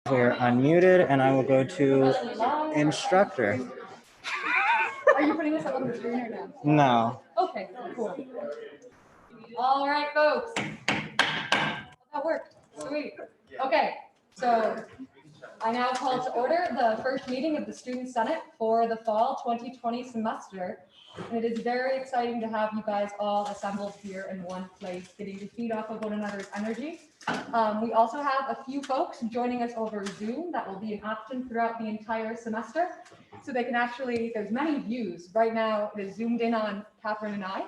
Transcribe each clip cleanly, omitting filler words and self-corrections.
We're unmuted, and I will go to instructor. Are you putting this up on the screen or no? No. Okay, cool. All right, folks. That worked. Sweet. Okay, so I now call to order the first meeting of the Student Senate for the fall 2020 semester. And it is very exciting to have you guys all assembled here in one place, getting to feed off of one another's energy. We also have a few folks joining us over Zoom. That will be an option throughout the entire semester. So they can actually, there's many views. Right now it is zoomed in on Catherine and I,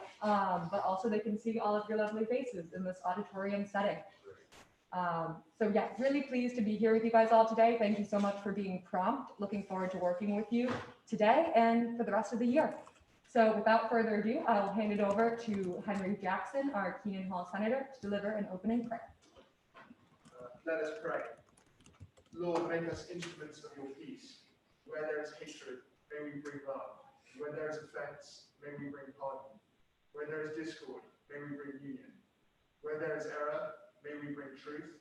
but also they can see all of your lovely faces in this auditorium setting. So yeah, really pleased to be here with you guys all today. Thank you so much for being prompt. Looking forward to working with you today and for the rest of the year. So without further ado, I'll hand it over to Henry Jackson, our Keenan Hall Senator, to deliver an opening prayer. Let us pray. Lord, make us instruments of your peace. Where there is hatred, may we bring love. Where there is offense, may we bring pardon. Where there is discord, may we bring union. Where there is error, may we bring truth.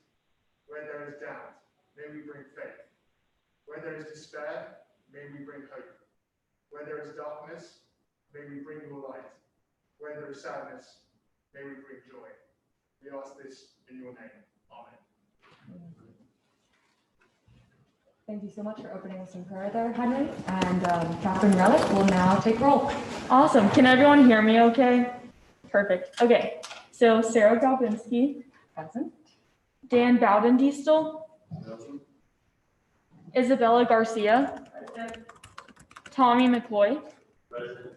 Where there is doubt, may we bring faith. Where there is despair, may we bring hope. Where there is darkness, may we bring your light. Where there is sadness, may we bring joy. We ask this in your name. Amen. Thank you so much for opening us in prayer there, Henry. And Catherine Relic will now take roll. Awesome. Can everyone hear me okay? Perfect. Okay. So Sarah Galbinski. Present. Dan Bowden-Diestel. Isabella Garcia. Tommy McCloy. Present.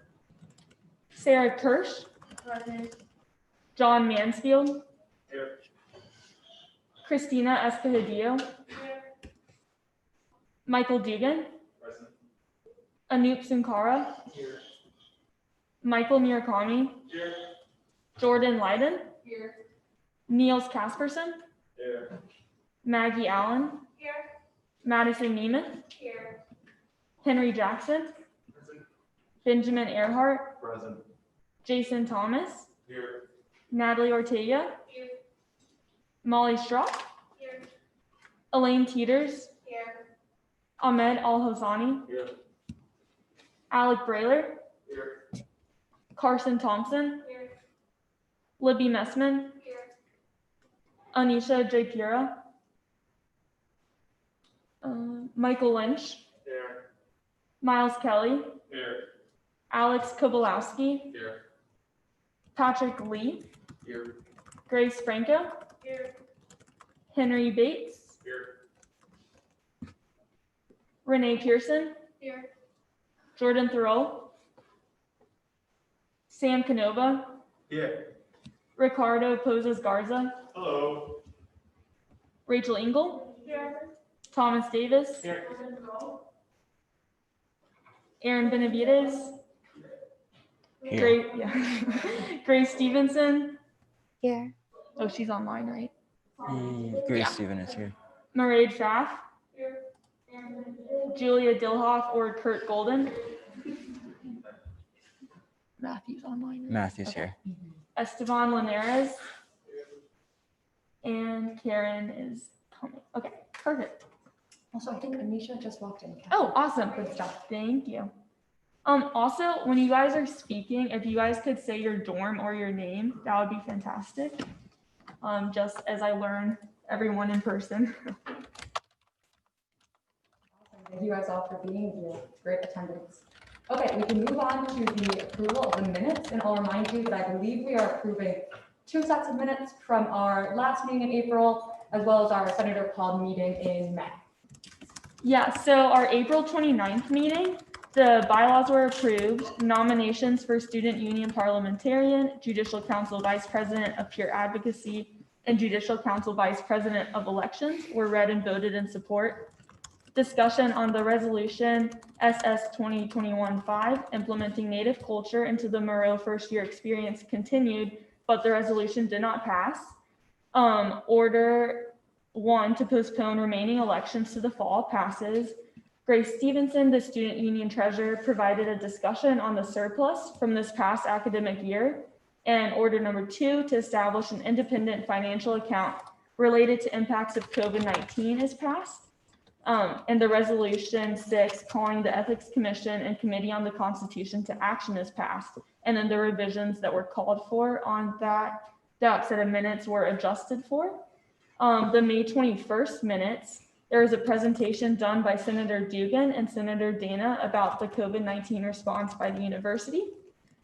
Sarah Kirsch. Present. John Mansfield. Here. Christina Escajadillo. Here. Michael Dugan. Present. Anoop Sankara. Here. Michael Murakami. Here. Jordan Leiden. Here. Niels Kasperson. Here. Maggie Allen. Here. Madison Neiman. Here. Henry Jackson. Present. Benjamin Earhart. Present. Jason Thomas. Here. Natalie Ortega. Here. Molly Strock. Here. Elaine Teeters. Here. Ahmed Al-Hossani. Here. Alec Brayler. Here. Carson Thompson. Here. Libby Messman. Here. Anisha J. Pura. Michael Lynch. Here. Miles Kelly. Here. Alex Kobolowski. Here. Patrick Lee. Here. Grace Franco. Here. Henry Bates. Here. Renee Pearson. Here. Jordan Thoreau. Sam Canova. Here. Ricardo Poses Garza, Hello. Rachel Engel, Thomas Davis, Aaron Benavides, Here. Grace Stevenson. Here. Oh, she's online, right? Grace Stephen is here. Mairead Schaff, Julia Dilhoff or Kurt Golden. Matthew's online. Right? Matthew's here. Esteban Linares. And Karen is coming. Okay, perfect. Also, I think Anisha just walked in. Oh, awesome. Good stuff. Thank you. Also, when you guys are speaking, if you guys could say your dorm or your name, that would be fantastic. Just as I learn everyone in person. Thank you guys all for being here. Great attendance. Okay, we can move on to the approval of the minutes, and I'll remind you that I believe we are approving 2 sets of minutes from our last meeting in April, as well as our Senator called meeting in May. Yeah, so our April 29th meeting, the bylaws were approved. Nominations for Student Union Parliamentarian, Judicial Council Vice President of Peer Advocacy, and Judicial Council Vice President of Elections were read and voted in support. Discussion on the resolution SS 2021-5 implementing Native culture into the Moreau first year experience continued, but the resolution did not pass. Order 1 to postpone remaining elections to the fall passes. Grace Stevenson, the student union treasurer, provided a discussion on the surplus from this past academic year. And order number 2 to establish an independent financial account related to impacts of COVID-19 is passed. And the resolution 6 calling the Ethics Commission and Committee on the Constitution to action is passed. And then the revisions that were called for on that set of minutes were adjusted for. The May 21st minutes, there was a presentation done by Senator Dugan and Senator Dana about the COVID-19 response by the university.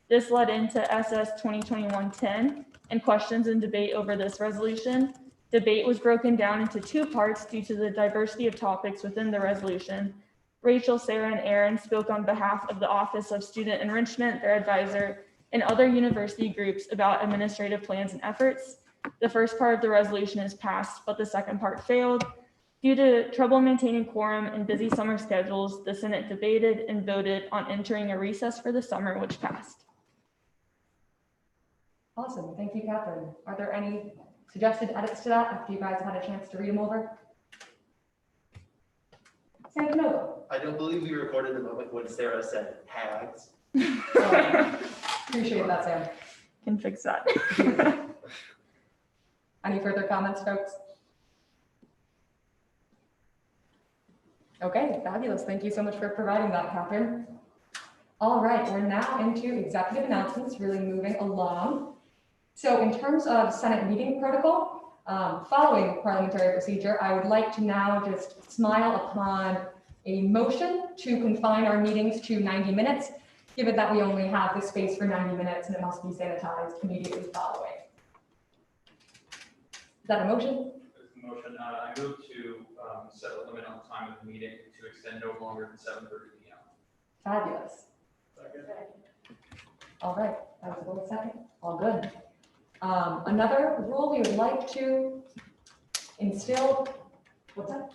This led into SS 2021-10 and questions and debate over this resolution. Debate was broken down into 2 parts due to the diversity of topics within the resolution. Rachel, Sarah, and Aaron spoke on behalf of the Office of Student Enrichment, their advisor, and other university groups about administrative plans and efforts. The first part of the resolution is passed, but the second part failed. Due to trouble maintaining quorum and busy summer schedules, the Senate debated and voted on entering a recess for the summer, which passed. Awesome. Thank you, Catherine. Are there any suggested edits to that after you guys had a chance to read them over? Senator Noble. I don't believe we recorded the moment when Sarah said hags. Appreciate that, Sam. Can fix that. Any further comments, folks? Okay, fabulous. Thank you so much for providing that, Catherine. All right, we're now into executive announcements, really moving along. So in terms of Senate meeting protocol, following parliamentary procedure, I would like to now just smile upon a motion to confine our meetings to 90 minutes, given that we only have the space for 90 minutes and it must be sanitized immediately following. Is that a motion? There's a motion. I move to set a limit on time of the meeting to extend no longer than 7:30 p.m. Fabulous. All right, that was a little second. All good. Another rule we would like to instill, what's that?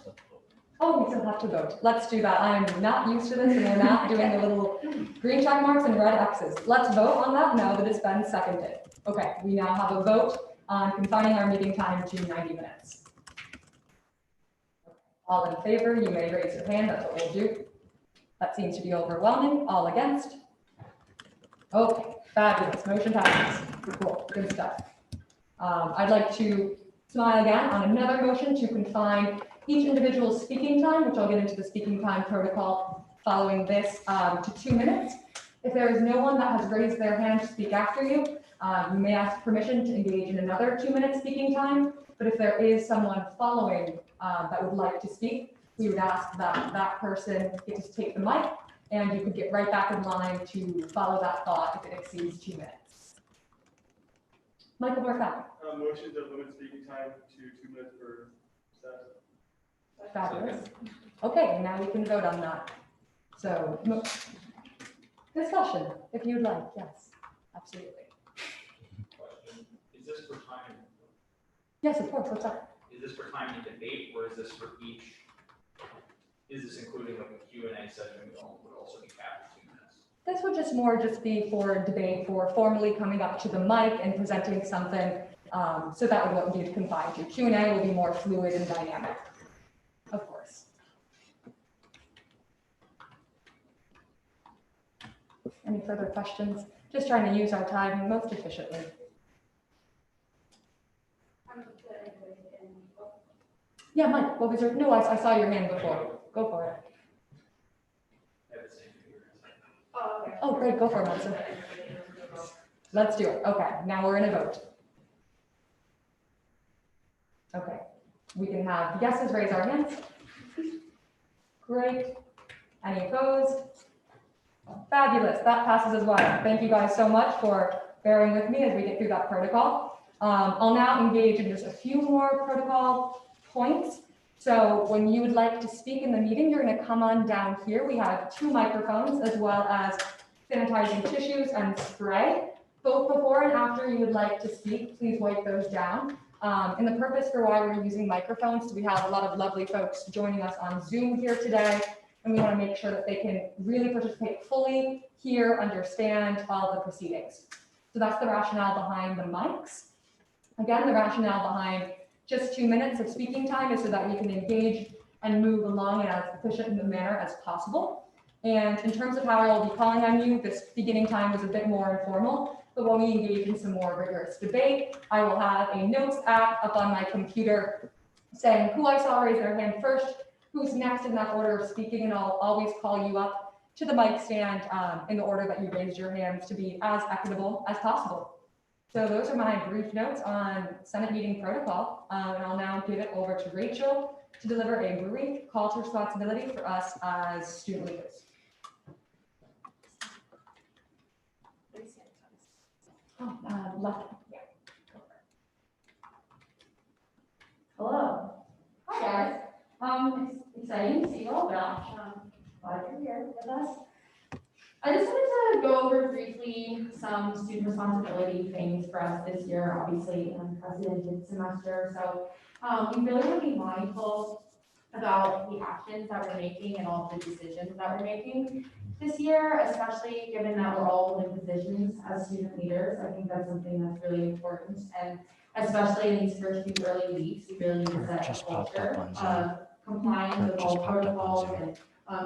Oh, we still have to vote. Let's do that. I am not used to this and we're not doing the little green check marks and red X's. Let's vote on that now that it's been seconded. Okay, we now have a vote on confining our meeting time to 90 minutes. All in favor, you may raise your hand. That's what we'll do. That seems to be overwhelming. All against? Okay, fabulous. Motion passes. Cool, good stuff. I'd like to smile again on another motion to confine each individual's speaking time, which I'll get into the speaking time protocol following this, to 2 minutes. If there is no one that has raised their hand to speak after you, you may ask permission to engage in another 2-minute speaking time. But if there is someone following that would like to speak, we would ask that that person get to take the mic and you could get right back in line to follow that thought if it exceeds 2 minutes. Michael Morfett. Motion to limit speaking time to 2 minutes for staff. Fabulous. Okay, now we can vote on that. So, discussion, if you'd like, yes, absolutely. Question. Is this for time, Yes, of course, what's up? is this for time and debate, or is this for each? Is this including like a Q&A session would also be capped at 2 minutes? This would just more just be for debate, for formally coming up to the mic and presenting something. So that would be confined to. Q&A will be more fluid and dynamic, of course. Any further questions? Just trying to use our time most efficiently. Yeah, Mike, what was your, no, I saw your hand before. Go for it. I have the same thing here. Oh, great, go for it, Melissa. Let's do it. Okay, now we're in a vote. Okay, we can have yeses raise our hands. Great. Any opposed? Fabulous, that passes as well. Thank you guys so much for bearing with me as we get through that protocol. I'll now engage in just a few more protocol points. So when you would like to speak in the meeting, you're going to come on down here. We have 2 microphones as well as sanitizing tissues and spray. Both before and after you would like to speak, please wipe those down. And the purpose for why we're using microphones, we have a lot of lovely folks joining us on Zoom here today, and we want to make sure that they can really participate fully, hear, understand all of the proceedings. So that's the rationale behind the mics. Again, the rationale behind just 2 minutes of speaking time is so that we can engage and move along in as efficient a manner as possible. And in terms of how I will be calling on you, this beginning time was a bit more informal, but when we engage in some more rigorous debate, I will have a notes app up on my computer saying who I saw raise their hand first, who's next in that order of speaking, and I'll always call you up to the mic stand in the order that you raised your hands to be as equitable as possible. So those are my brief notes on Senate meeting protocol, and I'll now give it over to Rachel to deliver a brief call to responsibility for us as student leaders. Oh, left. Yeah. Hello. Hi, guys. It's exciting to see you all back. Glad you're here with us. I just wanted to go over briefly some student responsibility things for us this year, obviously an unprecedented semester. So we really want to be mindful about the actions that we're making and all the decisions that we're making this year, especially given that we're all in positions as student leaders. I think that's something that's really important. And especially in these first few early weeks, we really need to set a Just popped up culture on Zoom. of compliance with all Just popped up on protocols Zoom. and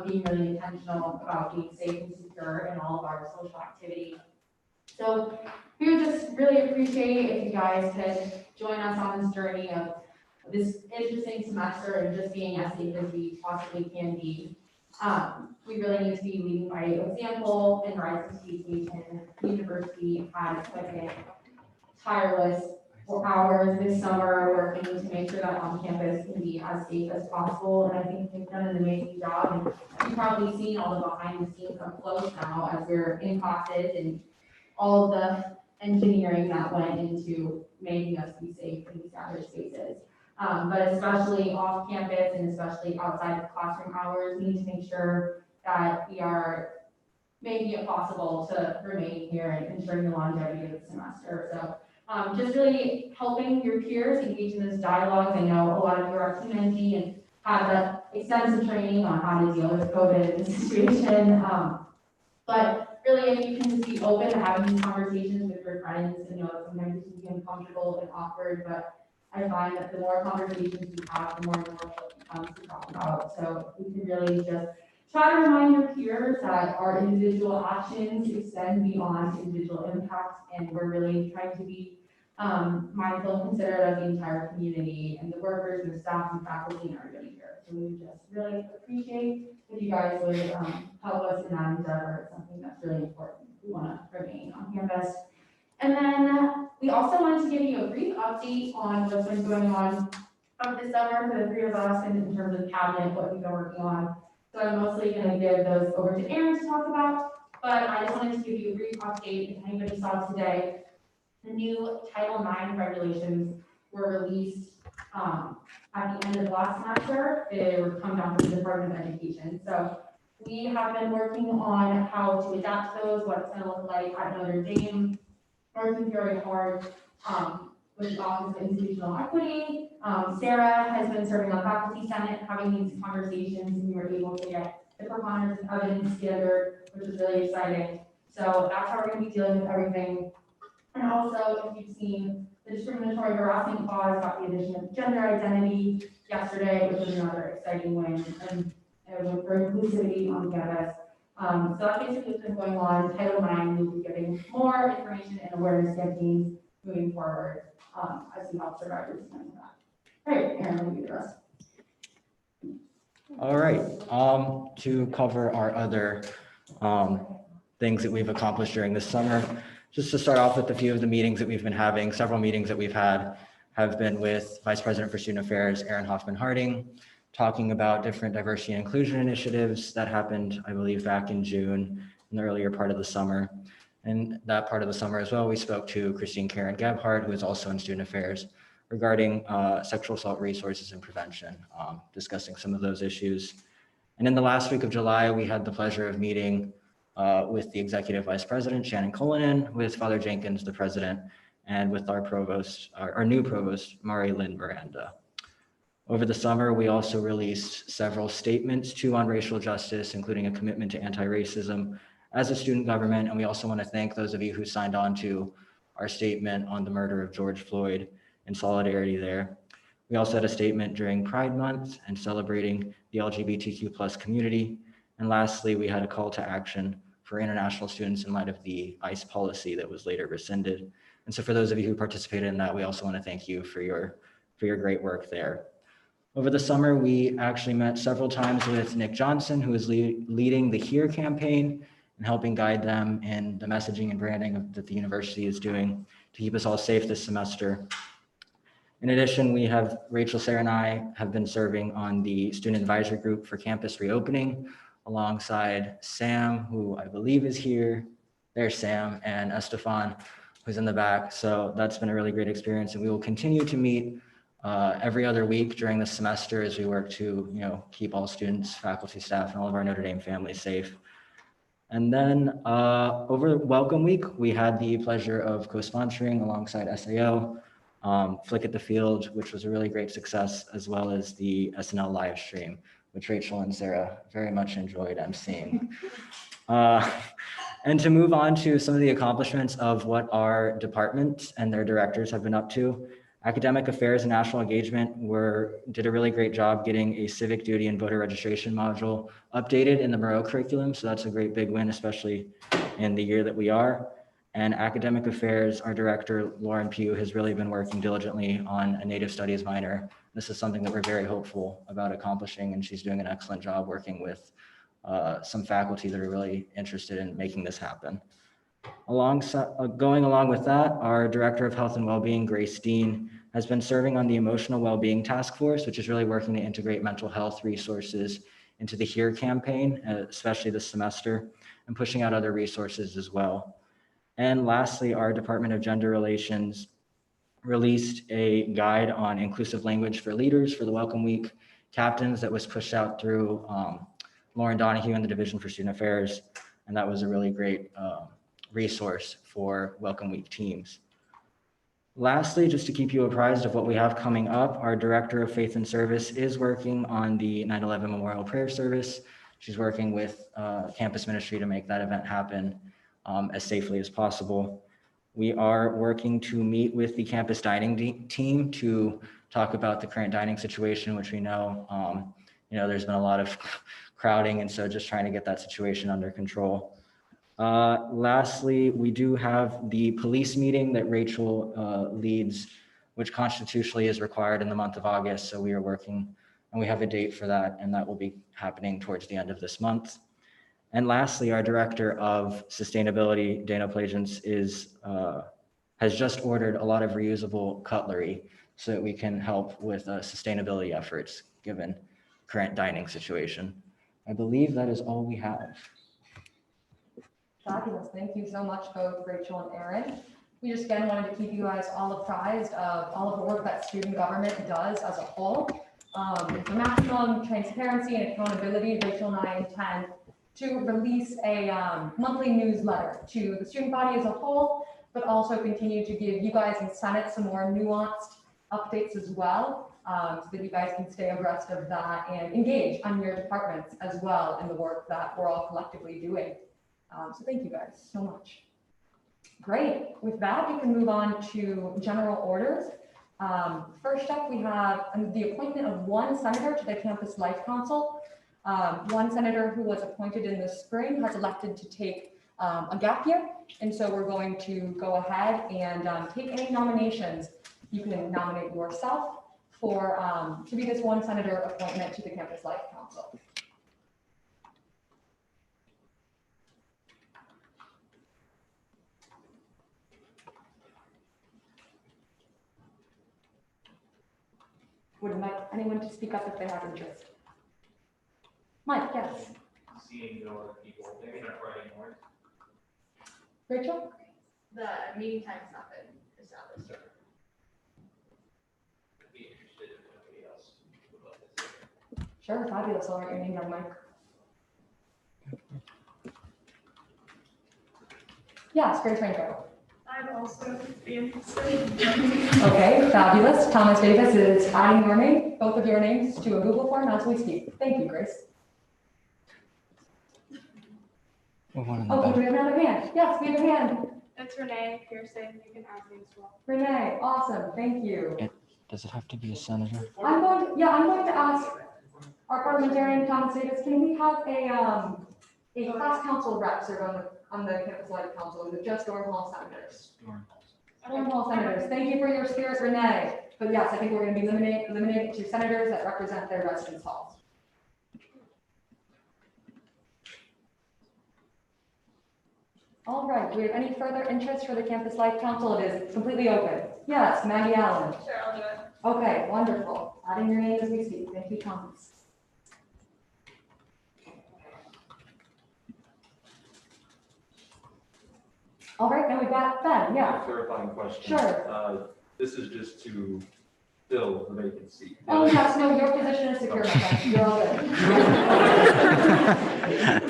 being really intentional about being safe and secure in all of our social activity. So we would just really appreciate if you guys could join us on this journey of this interesting semester and just being as safe as we possibly can be. We really need to be leading by example and Verizon Communication University had equipment tireless for hours this summer working to make sure that on campus can be as safe as possible. And I think they've done an amazing job. And you've probably seen all the behind the scenes up close now as we're in classes and all of the engineering that went into making us be safe in these gathered spaces. But especially off campus and especially outside of classroom hours, we need to make sure that we are making it possible to remain here and ensuring the longevity of the semester. So just really helping your peers engage in this dialogue. I know a lot of you are community and have that extensive training on how to deal with COVID in this situation. But really, if you can just be open to having these conversations with your friends, and know that sometimes it can be uncomfortable and awkward, but I find that the more conversations we have, the more normal it becomes to talk about. So we can really just try to remind your peers that our individual actions extend beyond individual impacts, and we're really trying to be mindful and considerate of the entire community and the workers and the staff and faculty and everybody here. So we would just really appreciate if you guys would help us in that endeavor. It's something that's really important. We want to remain on campus. And then we also wanted to give you a brief update on what's been going on over the summer for the three of us and in terms of cabinet, what we've been working on. So I'm mostly going to give those over to Aaron to talk about, but I just wanted to give you a brief update. If anybody saw today, the new Title IX regulations were released at the end of last semester. They were come down from the Department of Education. So we have been working on how to adapt to those, what it's going to look like at Notre Dame, working very hard with the Office of Institutional Equity. Sarah has been serving on Faculty Senate, having these conversations, and we were able to get the preponderance of evidence together, which is really exciting. So that's how we're going to be dealing with everything. And also, if you've seen the discriminatory harassment clause got the addition of gender identity yesterday, which is another exciting win, and for inclusivity on campus. So that's basically what's been going on. Title IX will be giving more information and awareness campaigns moving forward as we help survivors and that. All right, Aaron, will you do the rest? All right, to cover our other things that we've accomplished during this summer, just to start off with a few of the meetings that we've been having. Several meetings that we've had have been with Vice President for Student Affairs, Erin Hoffman-Harding, talking about different diversity and inclusion initiatives that happened, I believe, back in June, in the earlier part of the summer. And that part of the summer as well, we spoke to Christine Karen Gebhardt, who is also in Student Affairs, regarding sexual assault resources and prevention, discussing some of those issues. And in the last week of July, we had the pleasure of meeting with the Executive Vice President, Shannon Cullinan, with Father Jenkins, the President, and with our provost, our new provost, Mari Lynn Miranda. Over the summer, we also released several statements too on racial justice, including a commitment to anti-racism as a student government. And we also want to thank those of you who signed on to our statement on the murder of George Floyd in solidarity there. We also had a statement during Pride Month and celebrating the LGBTQ+ community. And lastly, we had a call to action for international students in light of the ICE policy that was later rescinded. And so for those of you who participated in that, we also want to thank you for your great work there. Over the summer, we actually met several times with Nick Johnson, who is leading the HERE campaign and helping guide them in the messaging and branding that the university is doing to keep us all safe this semester. In addition, we have Rachel, Sarah, and I have been serving on the student advisory group for campus reopening alongside Sam, who I believe is here. There's Sam, and Estefan, who's in the back. So that's been a really great experience, and we will continue to meet every other week during the semester as we work to, keep all students, faculty, staff, and all of our Notre Dame families safe. And then over Welcome Week, we had the pleasure of co-sponsoring alongside SAO, Flick at the Field, which was a really great success, as well as the SNL live stream, which Rachel and Sarah very much enjoyed emceeing. And to move on to some of the accomplishments of what our department and their directors have been up to. Academic Affairs and National Engagement did a really great job getting a civic duty and voter registration module updated in the Moreau curriculum. So that's a great big win, especially in the year that we are. And Academic Affairs, our director, Lauren Pugh, has really been working diligently on a Native Studies minor. This is something that we're very hopeful about accomplishing, and she's doing an excellent job working with some faculty that are really interested in making this happen. Going along with that, our Director of Health and Wellbeing, Grace Dean, has been serving on the Emotional Wellbeing Task Force, which is really working to integrate mental health resources into the HERE campaign, especially this semester, and pushing out other resources as well. And lastly, our Department of Gender Relations released a guide on inclusive language for leaders for the Welcome Week captains that was pushed out through Lauren Donahue and the Division for Student Affairs. And that was a really great resource for Welcome Week teams. Lastly, just to keep you apprised of what we have coming up, our Director of Faith and Service is working on the 9/11 Memorial Prayer Service. She's working with campus ministry to make that event happen as safely as possible. We are working to meet with the campus dining team to talk about the current dining situation, which we know, there's been a lot of crowding, and so just trying to get that situation under control. Lastly, we do have the police meeting that Rachel leads, which constitutionally is required in the month of August. So we are working, and we have a date for that, and that will be happening towards the end of this month. And lastly, our Director of Sustainability, Dana Plagence, has just ordered a lot of reusable cutlery so that we can help with sustainability efforts given current dining situation. I believe that is all we have. Fabulous. Thank you so much, both Rachel and Erin. We just again wanted to keep you guys all apprised of all of the work that student government does as a whole. For maximum transparency and accountability, Rachel and I intend to release a monthly newsletter to the student body as a whole, but also continue to give you guys in Senate some more nuanced updates as well, so that you guys can stay abreast of that and engage on your departments as well in the work that we're all collectively doing. So thank you guys so much. Great. With that, we can move on to general orders. First up, we have the appointment of one senator to the Campus Life Council. One senator who was appointed in the spring has elected to take a gap year. And so we're going to go ahead and take any nominations. You can nominate yourself for to be this one senator appointment to the Campus Life Council. Would invite anyone to speak up if they have interest. Mike, yes. Seeing no other people, maybe not writing more. Rachel? The meeting time's not been established. I'd be interested if anybody else would love to say. Sure, fabulous. I'll write your name down, Mike. Yes, Grace Franco. I'd also be interested. Okay, fabulous. Thomas Davis is adding your name, both of your names, to a Google form as we speak. Thank you, Grace. Oh, do we have another hand? Yes, we have a hand. It's Renee Pearson. You can add me as well. Renee, awesome. Thank you. Does it have to be a senator? I'm going to ask our parliamentarian, Thomas Davis, can we have a class council rep serve on the Campus Life Council? Is it just Durham Hall senators? Durham Hall senators. Thank you for your spirit, Renee. But yes, I think we're going to be limited to senators that represent their residence halls. All right, do we have any further interest for the Campus Life Council? It is completely open. Yes, Maggie Allen. Sure, I'll do it. Okay, wonderful. Adding your name as we speak. Thank you, Thomas. All right, now we've got Ben, yeah. Clarifying question. Sure. This is just to fill the vacancy. Oh, yes, no, your position is secure, my friend. You're all good.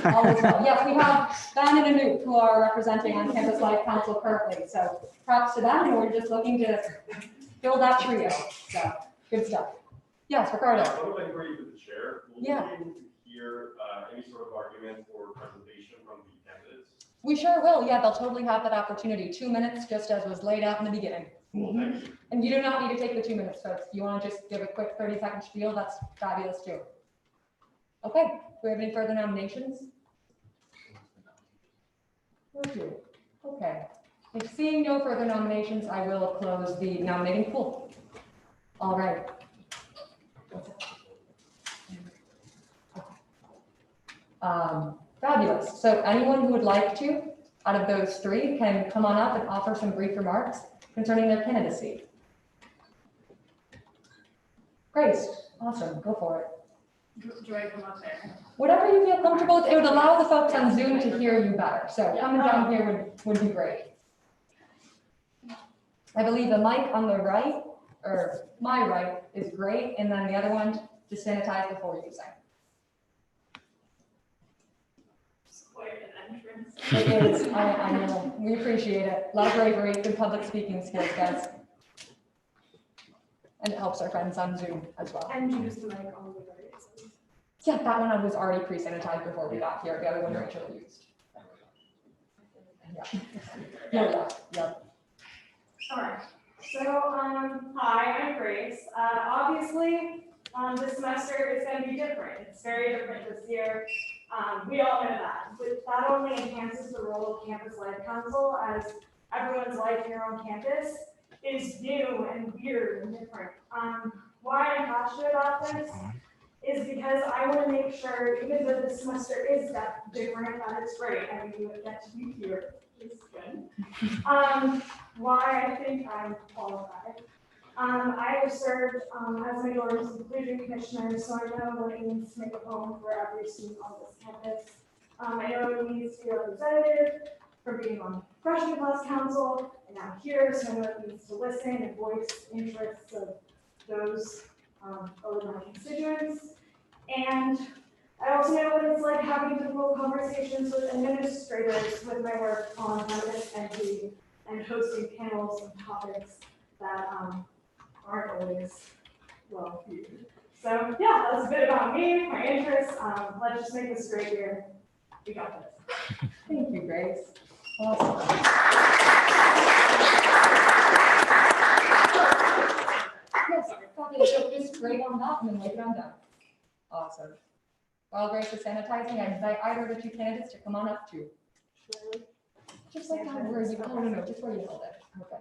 All is well. Yes, we have Ben and Anoop who are representing on Campus Life Council currently. So props to them, and we're just looking to fill that trio. So good stuff. Yes, Ricardo. I would like to agree with the chair. Will we Yeah. be able to hear any sort of argument or presentation from the candidates? We sure will. Yeah, they'll totally have that opportunity. 2 minutes, just as was laid out in the beginning. Well, thank you. And you do not need to take the 2 minutes, folks. If you want to just give a quick 30-second spiel, that's fabulous too. Okay, do we have any further nominations? Okay, if seeing no further nominations, I will close the nominating pool. All right. Fabulous. So anyone who would like to, out of those three, can come on up and offer some brief remarks concerning their candidacy. Grace, awesome, go for it. Do I come up there? Whatever you feel comfortable with, it would allow the folks on Zoom to hear you better. So coming down here would be great. I believe the mic on the right, or my right, is great, and then the other one to sanitize before using. It's quite an entrance. It is, I know, we appreciate it. A lot of bravery, good public speaking skills, guys. And it helps our friends on Zoom as well. And use the mic on the right. Yeah, that one I was already pre-sanitized before we got here. The other one Rachel used. Yeah. Yeah. All right. So, hi, I'm Grace. Obviously, this semester is going to be different. It's very different this year. We all know that. But that only enhances the role of Campus Life Council, as everyone's life here on campus is new and weird and different. Why I'm passionate about this is because I want to make sure, even though this semester is that different, that it's great, and you get to be here, it's good. Why I think I'm qualified. I have served as minorities inclusion commissioner, so I know what it means to make a home for every student on this campus. I know what it means to be representative, for being on freshman class council, and now here, so I know what it means to listen and voice interests of those over my constituents. And I also know what it's like having difficult conversations with administrators with my work on campus and the and hosting panels and topics that aren't always well viewed. So yeah, that's a bit about me, my interests. Let's just make this a great year. We got this. Thank you, Grace. Awesome. Yes, fabulous. So just grade on that and then write it on down. Awesome. While Grace is sanitizing, I invite either of the two candidates to come on up too. Just like that, where you, no, just where you held it. Okay.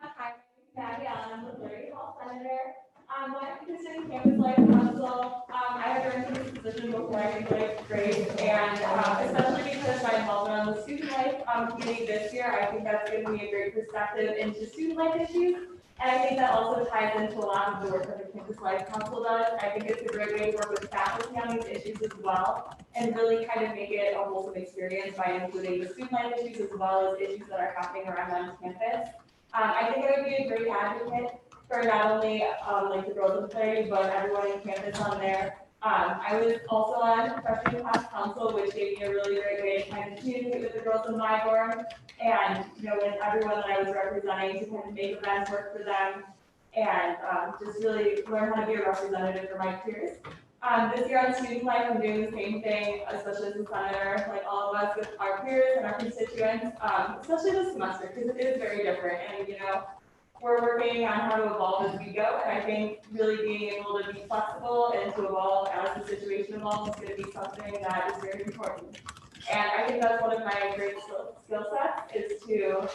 Hi, Gabby Allen, I'm the Larry Hall Senator. When I considered Campus Life Council, I had run into this position before I joined grade, and especially because my involvement on the student life committee this year, I think that's given me a great perspective into student life issues. And I think that also ties into a lot of the work that the Campus Life Council does. I think it's a great way to work with faculty on these issues as well, and really kind of make it a wholesome experience by including the student life issues as well as issues that are happening around on campus. I think I would be a great advocate for not only like the girls in play, but everyone in campus on there. I was also on freshman class council, which gave me a really great way to kind of communicate with the girls in my dorm, and with everyone that I was representing to kind of make events work for them, and just really learn how to be a representative for my peers. This year on student life, I'm doing the same thing, especially as a senator, like all of us with our peers and our constituents, especially this semester, because it is very different. And, we're working on how to evolve as we go. And I think really being able to be flexible and to evolve as the situation evolves is going to be something that is very important. And I think that's one of my great skill sets is to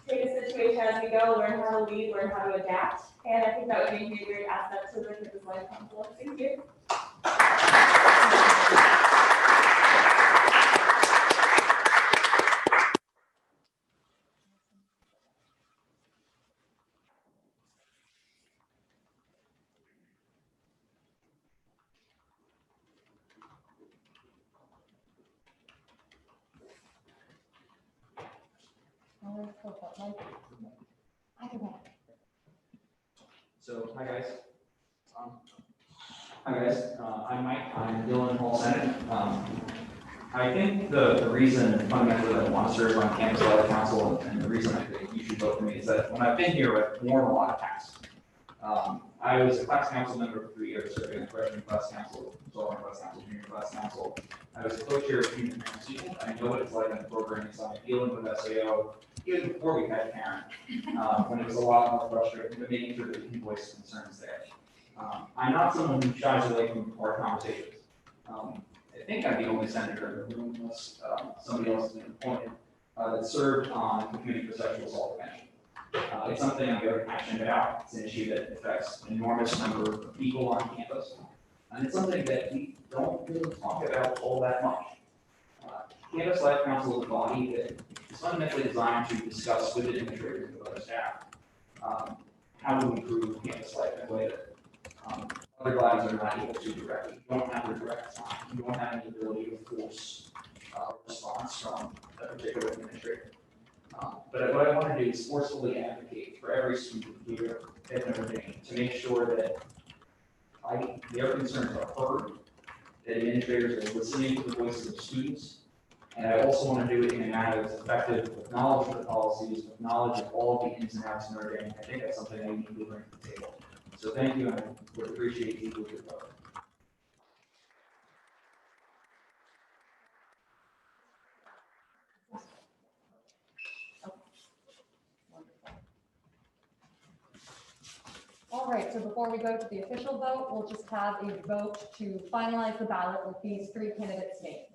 take a situation as we go, learn how to lead, learn how to adapt. And I think that would make me a great asset to the Campus Life Council. Thank you. So, hi guys. I'm Mike, I'm Dylan Hall Senate. I think the reason fundamentally that I want to serve on Campus Life Council and the reason I think you should vote for me is that when I've been here, I've worn a lot of hats. I was a class council member for 3 years, serving as freshman class council, sophomore class council, junior class council. I was a co-chair of student council. I know what it's like on the programming side, dealing with SAO, even before we had Karen, when it was a lot more frustrating, but making sure that we can voice concerns there. I'm not someone who shies away from hard conversations. I think I'm the only senator in the room, unless somebody else has been appointed, that served on the Committee for Sexual Assault Prevention. It's something I'm very passionate about. It's an issue that affects an enormous number of people on campus. And it's something that we don't really talk about all that much. Campus Life Council is a body that is fundamentally designed to discuss with administrators and with other staff how to improve campus life in a way that other bodies are not able to directly. You don't have the direct time. You don't have any ability to force a response from a particular administrator. But what I want to do is forcefully advocate for every student here at Notre Dame to make sure that their concerns are heard, that administrators are listening to the voices of students. And I also want to do it in a manner that's effective with knowledge of the policies, with knowledge of all of the ins and outs of Notre Dame. I think that's something I need to bring to the table. So thank you, and I would appreciate you with your vote. All right, so before we go to the official vote, we'll just have a vote to finalize the ballot with these 3 candidates' names.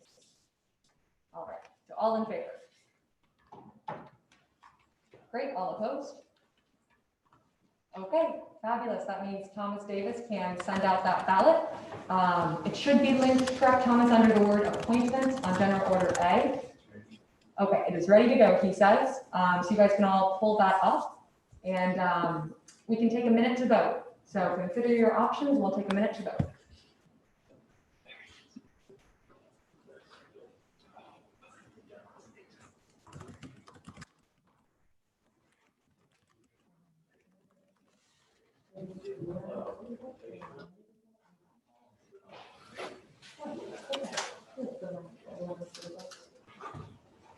All right, so all in favor? Great, all opposed? Okay, fabulous. That means Thomas Davis can send out that ballot. It should be linked, correct, Thomas, under the word appointment on General Order A. Okay, it is ready to go, he says. So you guys can all pull that up, and we can take a minute to vote. So consider your options. We'll take a minute to vote.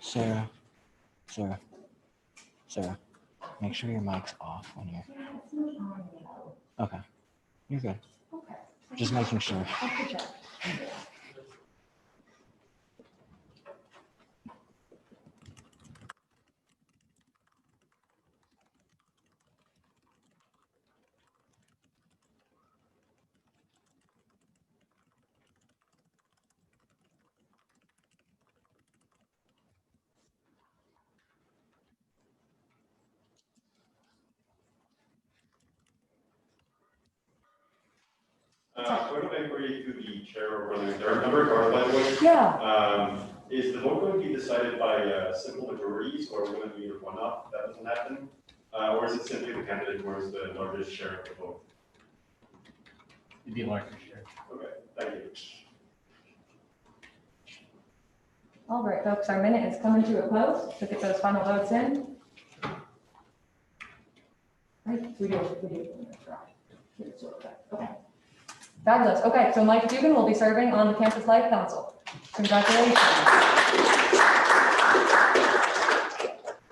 Sarah, Sarah, Sarah, make sure your mic's off when you're, okay, you're good. Okay. Just making sure. I'll put check. Point of inquiry to the chair or whether there are a number of by the way. Yeah. Is the vote going to be decided by simple majorities or will it be either one up? That doesn't happen. Or is it simply the candidate who has the largest share of the vote? It'd be a larger share. Okay, thank you. All right, folks, our minute is coming to a close. So get those final votes in. Right, we do. Okay. Fabulous. Okay, so Mike Dugan will be serving on the Campus Life Council. Congratulations.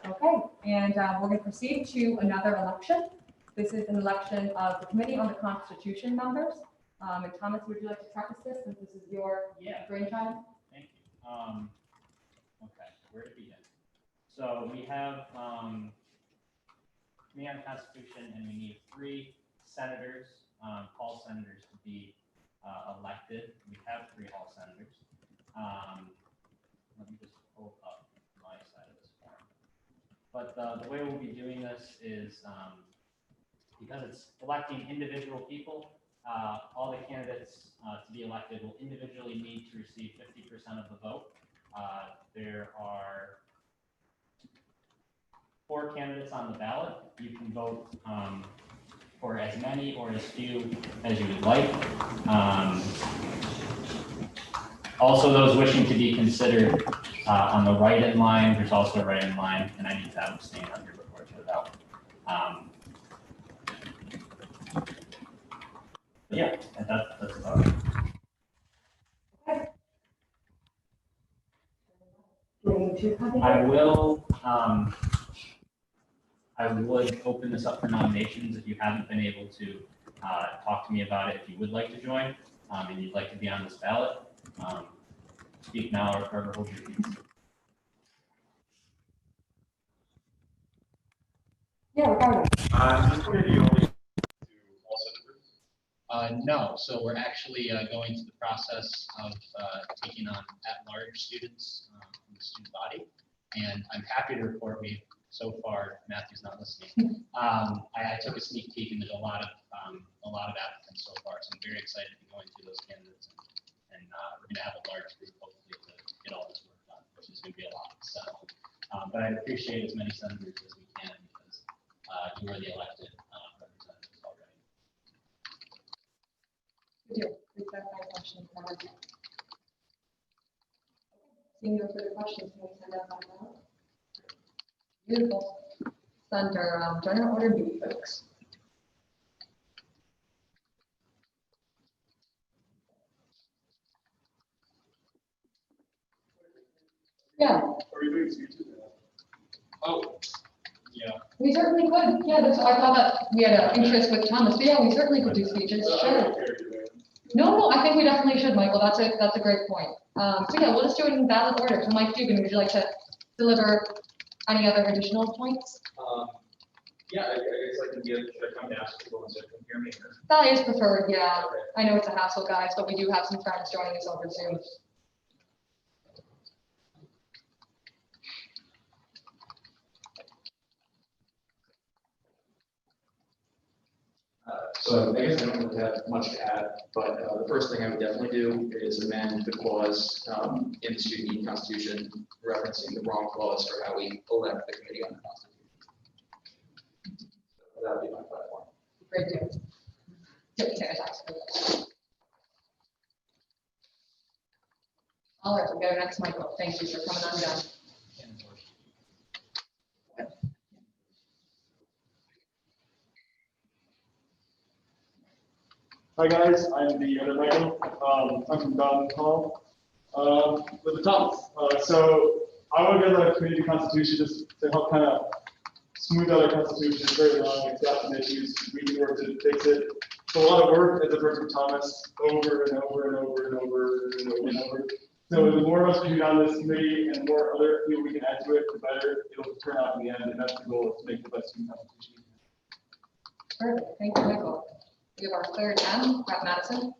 Okay, and we're going to proceed to another election. This is an election of the Committee on the Constitution members. And Thomas, would you like to preface this since this is your brainchild? Thank you. Okay, where to begin? So we have Committee on the Constitution, and we need 3 senators, Hall senators, to be elected. We have 3 Hall senators. Let me just pull up my side of this form. But the way we'll be doing this is because it's electing individual people, all the candidates to be elected will individually need to receive 50% of the vote. There are 4 candidates on the ballot. You can vote for as many or as few as you would like. Also, those wishing to be considered on the write-in line, there's also a write-in line, and I need to abstain on your report to the ballot. But yeah, that's about it. I would open this up for nominations if you haven't been able to talk to me about it. If you would like to join and you'd like to be on this ballot, speak now or forever hold your peace. Yeah, Ricardo. Just going to be only to all senators. No, so we're actually going through the process of taking on at-large students from the student body. And I'm happy to report so far, Matthew's not listening. I took a sneak peek and there's a lot of applicants so far. So I'm very excited to be going through those candidates and we're gonna have a large group hopefully to get all this work done, which is gonna be a lot. So, but I'd appreciate as many senators as we can because you are the elected representatives already. We've got 5 questions covered. Seeing no further questions, can we send out that ballot? Beautiful. Under general order B, folks. Yeah. Are we doing speeches? Oh, yeah. We certainly could. Yeah, that's, I thought that we had an interest with Thomas, but yeah, we certainly could do speeches. Sure. No, I think we definitely should, Michael. That's a great point. So yeah, we'll just do it in ballot order. So Mike Dugan, would you like to deliver any other additional points? Yeah, I guess I can should I come to ask people so they can hear me? That is preferred, yeah. I know it's a hassle, guys, but we do have some friends joining us over Zoom. So I guess I don't really have much to add, but the first thing I would definitely do is amend the clause in the student union constitution referencing the wrong clause for how we elect the committee on the constitution. So that would be my platform. Great deal. All right, we'll go next, Michael. Thank you for coming on down. Hi guys, I'm the other Michael. I'm from Dawson Hall. With the Thomas. So I want to get the community constitution just to help kind of smooth out our constitution. It's very long, it's got some issues. We can work to fix it. It's a lot of work as a person Thomas over and over and over and over and over and over. So the more of us we do on this committee and the more other people we can add to it, the better it'll turn out in the end. And that's the goal, is to make the best student constitution. Perfect, thank you, Michael. We have our third M, Brett Madison.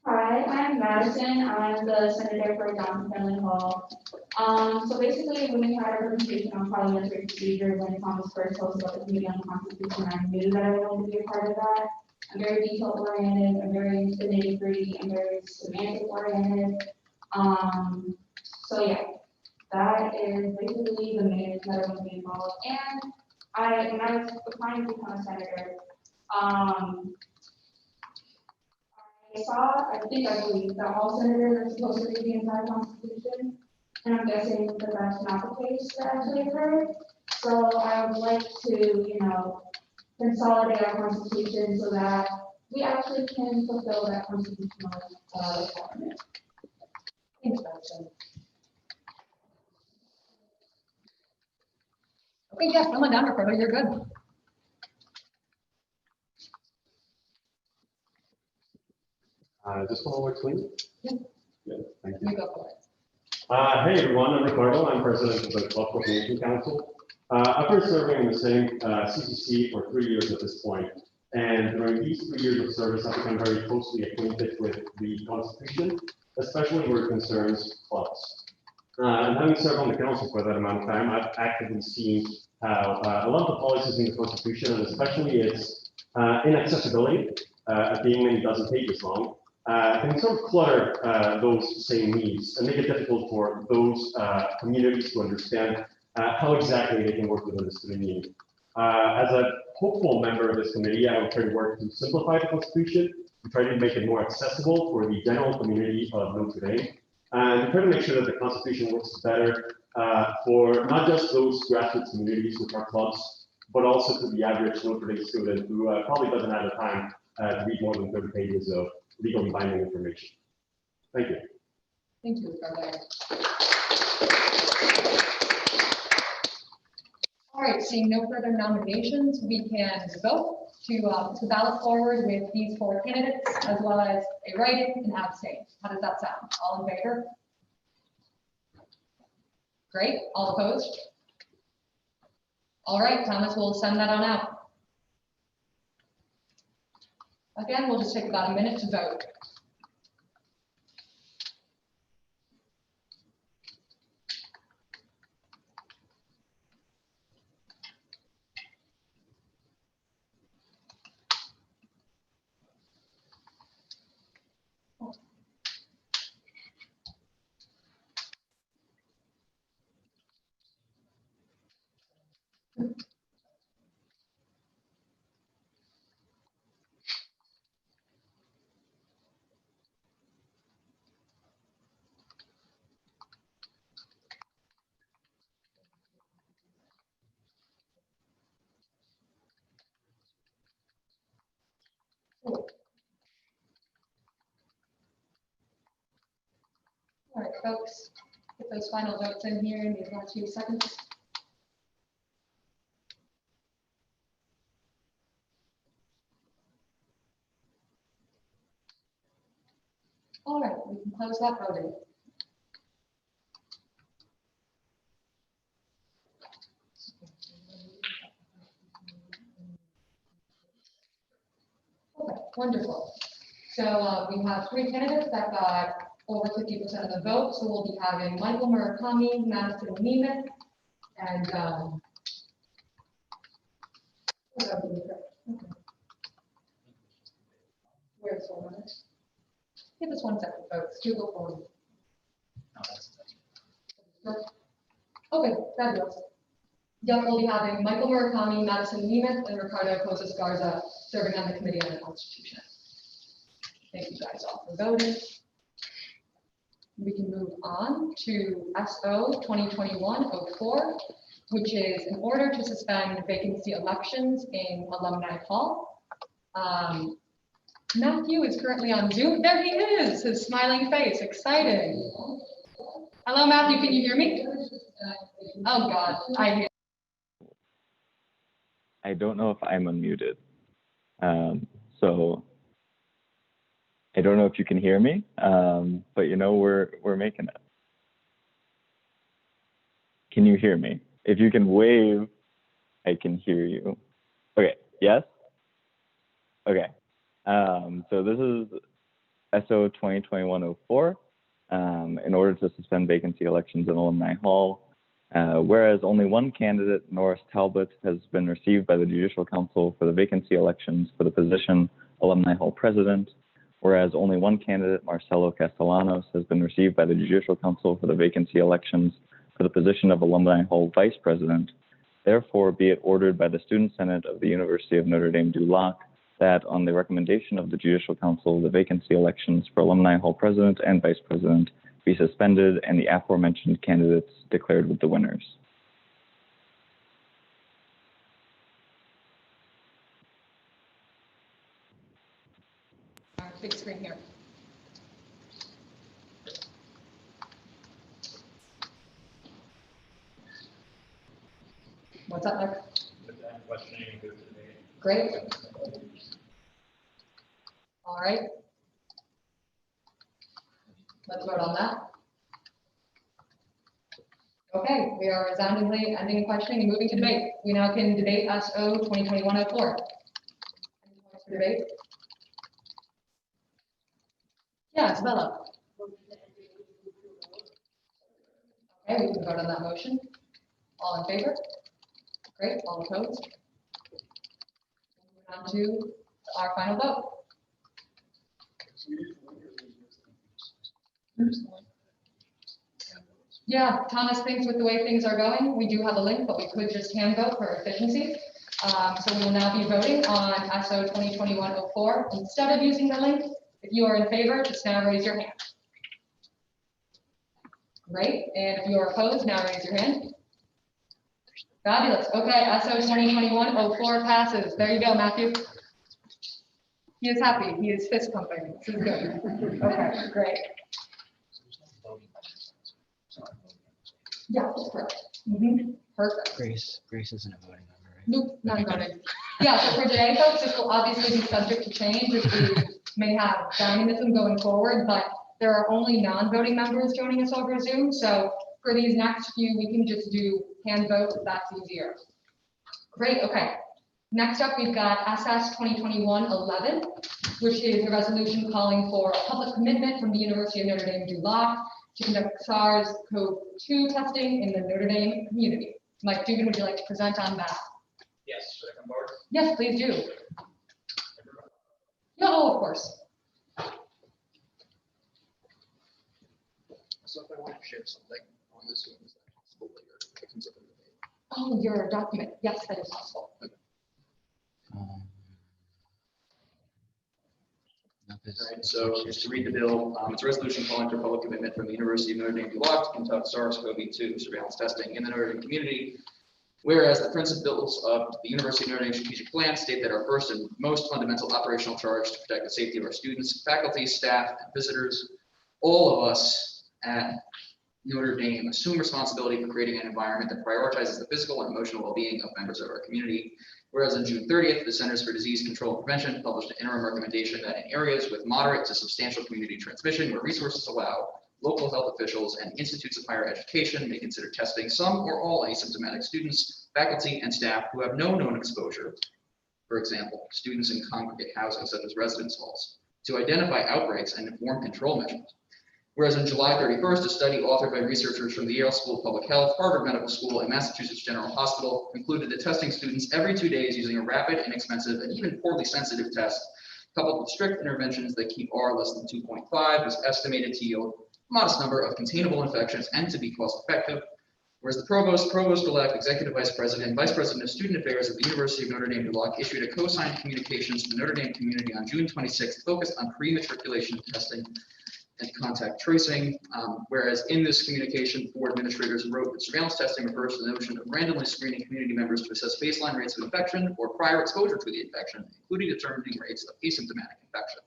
Hi, I'm Madison. I'm the senator for Johnson Family Hall. So basically, when we had our presentation on parliamentary procedure, when Thomas first told us about the Committee on the Constitution, I knew that I wanted to be a part of that. I'm very detail oriented, I'm very into the nitty gritty, I'm very semantic oriented. So yeah, that is basically the main reason that I want to be involved. And when I was applying to become a senator, I believe that all senators are supposed to read the entire Constitution, and I'm guessing that that's not the case that actually occurred. So I would like to, consolidate our Constitution so that we actually can fulfill that constitutional requirement. Thanks, Madison. Okay, yeah, come on down, Roberta, you're good. Just one more tweet. Yeah. Yeah, thank you. You go for it. Hey everyone, I'm Ricardo. I'm president of the Club Coordination Council. I've been serving in the same CCC for 3 years at this point. And during these 3 years of service, I've become very closely acquainted with the Constitution, especially where it concerns clubs. And having served on the council for that amount of time, I've actively seen how a lot of the policies in the Constitution, and especially its inaccessibility, being many dozen pages long, can sort of clutter those same needs and make it difficult for those communities to understand how exactly they can work within this community. As a hopeful member of this committee, I will try to work to simplify the Constitution, to try to make it more accessible for the general community of Notre Dame, and to try to make sure that the Constitution works better for not just those grassroots communities which are clubs, but also to the average Notre Dame student who probably doesn't have the time to read more than 30 pages of legally binding information. Thank you. Thank you, Ricardo. All right, seeing no further nominations, we can vote to ballot forward with these 4 candidates, as well as a write-in and abstain. How does that sound? All in favor? Great. All opposed? All right, Thomas, we'll send that on out. Again, we'll just take about a minute to vote. All right, folks, get those final votes in here in these last few seconds. All right, we can close that voting. Okay, wonderful. So we have 3 candidates that got over 50% of the vote. So we'll be having Michael Murakami, Madison Nemeth, and where's one minute? Give us 1 second, folks. Do go forward. Okay, fabulous. Yep, we'll be having Michael Murakami, Madison Nemeth, and Ricardo Cosas Garza serving on the Committee on the Constitution. Thank you guys all for voting. we can move on to SO 2021-04, which is in order to suspend vacancy elections in Alumni Hall. Matthew is currently on Zoom. There he is, his smiling face, excited. Hello, Matthew, can you hear me? Oh God, I hear. I don't know if I'm unmuted. So I don't know if you can hear me, but you know, we're making it. Can you hear me? If you can wave, I can hear you. Okay, yes? Okay. So this is SO 2021-04, in order to suspend vacancy elections in Alumni Hall. Whereas only one candidate, Norris Talbot, has been received by the Judicial Council for the vacancy elections for the position Alumni Hall President, whereas only one candidate, Marcelo Castellanos, has been received by the Judicial Council for the vacancy elections for the position of Alumni Hall Vice President. Therefore, be it ordered by the Student Senate of the University of Notre Dame du Lac that on the recommendation of the Judicial Council, the vacancy elections for Alumni Hall President and Vice President be suspended and the aforementioned candidates declared with the winners. Big screen here. What's up, Nick? Great. All right. Let's vote on that. Okay, we are resoundingly ending questioning and moving to debate. We now can debate SO 2021-04. Debate? Yeah, Isabella. Okay, we can vote on that motion. All in favor? Great, all opposed? Moving on to our final vote. Yeah, Thomas thinks with the way things are going, we do have a link, but we could just hand vote for efficiency. So we will now be voting on SO 2021-04. Instead of using the link, if you are in favor, just now raise your hand. Great, and if you are opposed, now raise your hand. Fabulous. Okay, SO 2021-04 passes. There you go, Matthew. He is happy. He is fist pumping. This is good. Okay, great. Yeah, that's correct. Perfect. Grace isn't a voting member, right? Nope, not voting. Yeah, so for today, folks, this will obviously be subject to change if we may have dynamism going forward, but there are only non-voting members joining us over Zoom. So for these next few, we can just do hand vote if that's easier. Great, okay. Next up, we've got SS 2021-11, which is a resolution calling for a public commitment from the University of Notre Dame du Lac to conduct SARS-CoV-2 testing in the Notre Dame community. Mike Dugan, would you like to present on that? Yes, should I come forward? Yes, please do. No, of course. So if I want to share something on this Zoom, is that possible later? It comes up in the debate. Oh, your document. Yes, that is possible. All right, so just to read the bill, it's a resolution calling for public commitment from the University of Notre Dame du Lac to conduct SARS-CoV-2 surveillance testing in the Notre Dame community. Whereas the principles of the University of Notre Dame strategic plan state that our first and most fundamental operational charge to protect the safety of our students, faculty, staff, and visitors, all of us at Notre Dame assume responsibility for creating an environment that prioritizes the physical and emotional well-being of members of our community. Whereas on June 30th, the Centers for Disease Control and Prevention published an interim recommendation that in areas with moderate to substantial community transmission where resources allow, local health officials and institutes of higher education may consider testing some or all asymptomatic students, faculty, and staff who have no known exposure, for example, students in congregate housing such as residence halls, to identify outbreaks and inform control measures. Whereas on July 31st, a study authored by researchers from the Yale School of Public Health, Harvard Medical School, and Massachusetts General Hospital concluded that testing students every 2 days using a rapid, inexpensive, and even poorly sensitive test, coupled with strict interventions that keep R less than 2.5, is estimated to yield a modest number of containable infections and to be cost effective. Whereas the provost-elect, executive vice president, and vice president of student affairs at the University of Notre Dame du Lac issued a co-signed communications to the Notre Dame community on June 26th focused on pre-matriculation testing and contact tracing. Whereas in this communication, board administrators wrote that surveillance testing refers to the notion of randomly screening community members to assess baseline rates of infection or prior exposure to the infection, including determining rates of asymptomatic infection.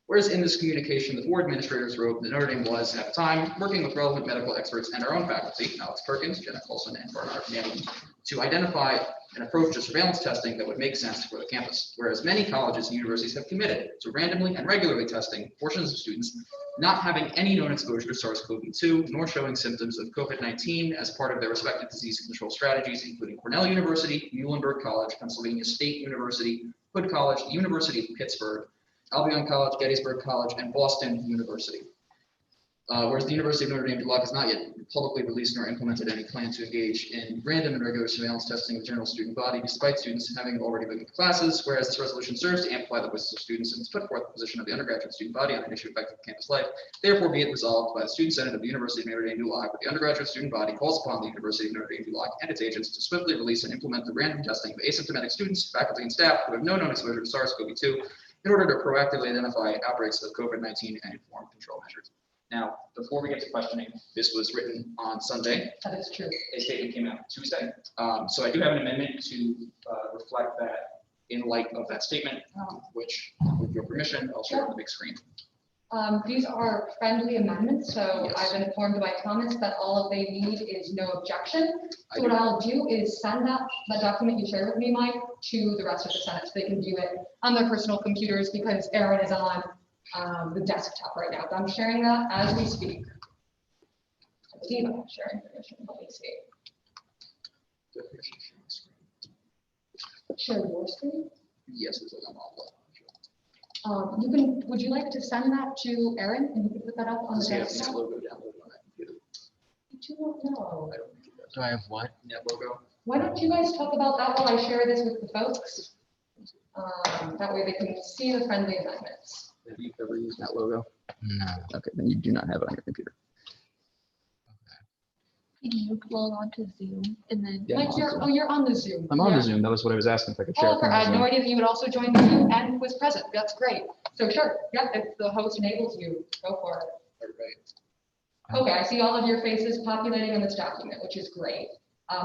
Whereas in this communication, the board administrators wrote that Notre Dame was, at the time, working with relevant medical experts and our own faculty, Alex Perkins, Jenna Colson, and Bernard Manning, to identify an approach to surveillance testing that would make sense for the campus. Whereas many colleges and universities have committed to randomly and regularly testing portions of students not having any known exposure to SARS-CoV-2, nor showing symptoms of COVID-19 as part of their respective disease control strategies, including Cornell University, Muhlenberg College, Pennsylvania State University, Hood College, the University of Pittsburgh, Albion College, Gettysburg College, and Boston University. Whereas the University of Notre Dame DuLoc has not yet publicly released nor implemented any plan to engage in random and regular surveillance testing of the general student body, despite students having already been in classes, whereas this resolution serves to amplify the voices of students and to put forth the position of the undergraduate student body on an issue affecting campus life. Therefore, be it resolved by the Student Senate of the University of Notre Dame DuLoc, that the undergraduate student body calls upon the University of Notre Dame DuLoc and its agents to swiftly release and implement the random testing of asymptomatic students, faculty, and staff who have no known exposure to SARS-CoV-2 in order to proactively identify outbreaks of COVID-19 and inform control measures. Now, before we get to questioning, this was written on Sunday. That is true. A statement came out Tuesday. So I do have an amendment to reflect that in light of that statement, which, with your permission, I'll share on the big screen. These are friendly amendments, so I've been informed by Thomas that all they need is no objection. So what I'll do is send that document you shared with me, Mike, to the rest of the Senate so they can view it on their personal computers, because Aaron is on the desktop right now. But I'm sharing that as we speak. I believe I'm sharing permission. Let me see. Share your screen? Yes, it's like I'm off. You can, would you like to send that to Aaron and you can put that up on the desktop? Logo downloaded on that computer. I don't know. Do I have what? Net logo. Why don't you guys talk about that while I share this with the folks? That way they can see the friendly amendments. Have you ever used that logo? No. Okay, then you do not have it on your computer. Can you log on to Zoom and then? Yeah, Mike, you're on the Zoom. I'm on Yeah. the Zoom. That was what I was asking if I could share. Oh, I had no idea that you would also join the Zoom and was present. That's great. So sure, yeah, if the host enables you, go for it. Okay, I see all of your faces populating in this document, which is great.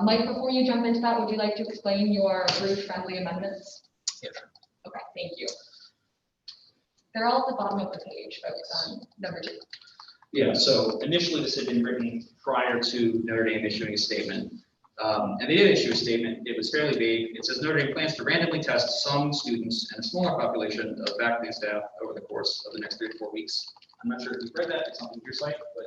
Mike, before you jump into that, would you like to explain your brief friendly amendments? Yeah, sure. Okay, thank you. They're all at the bottom of the page, folks, on number 2. Yeah, so initially this had been written prior to Notre Dame issuing a statement. And they did issue a statement. It was fairly vague. It says Notre Dame plans to randomly test some students and a smaller population of faculty and staff over the course of the next 3 to 4 weeks. I'm not sure if you've read that. It's on your site, but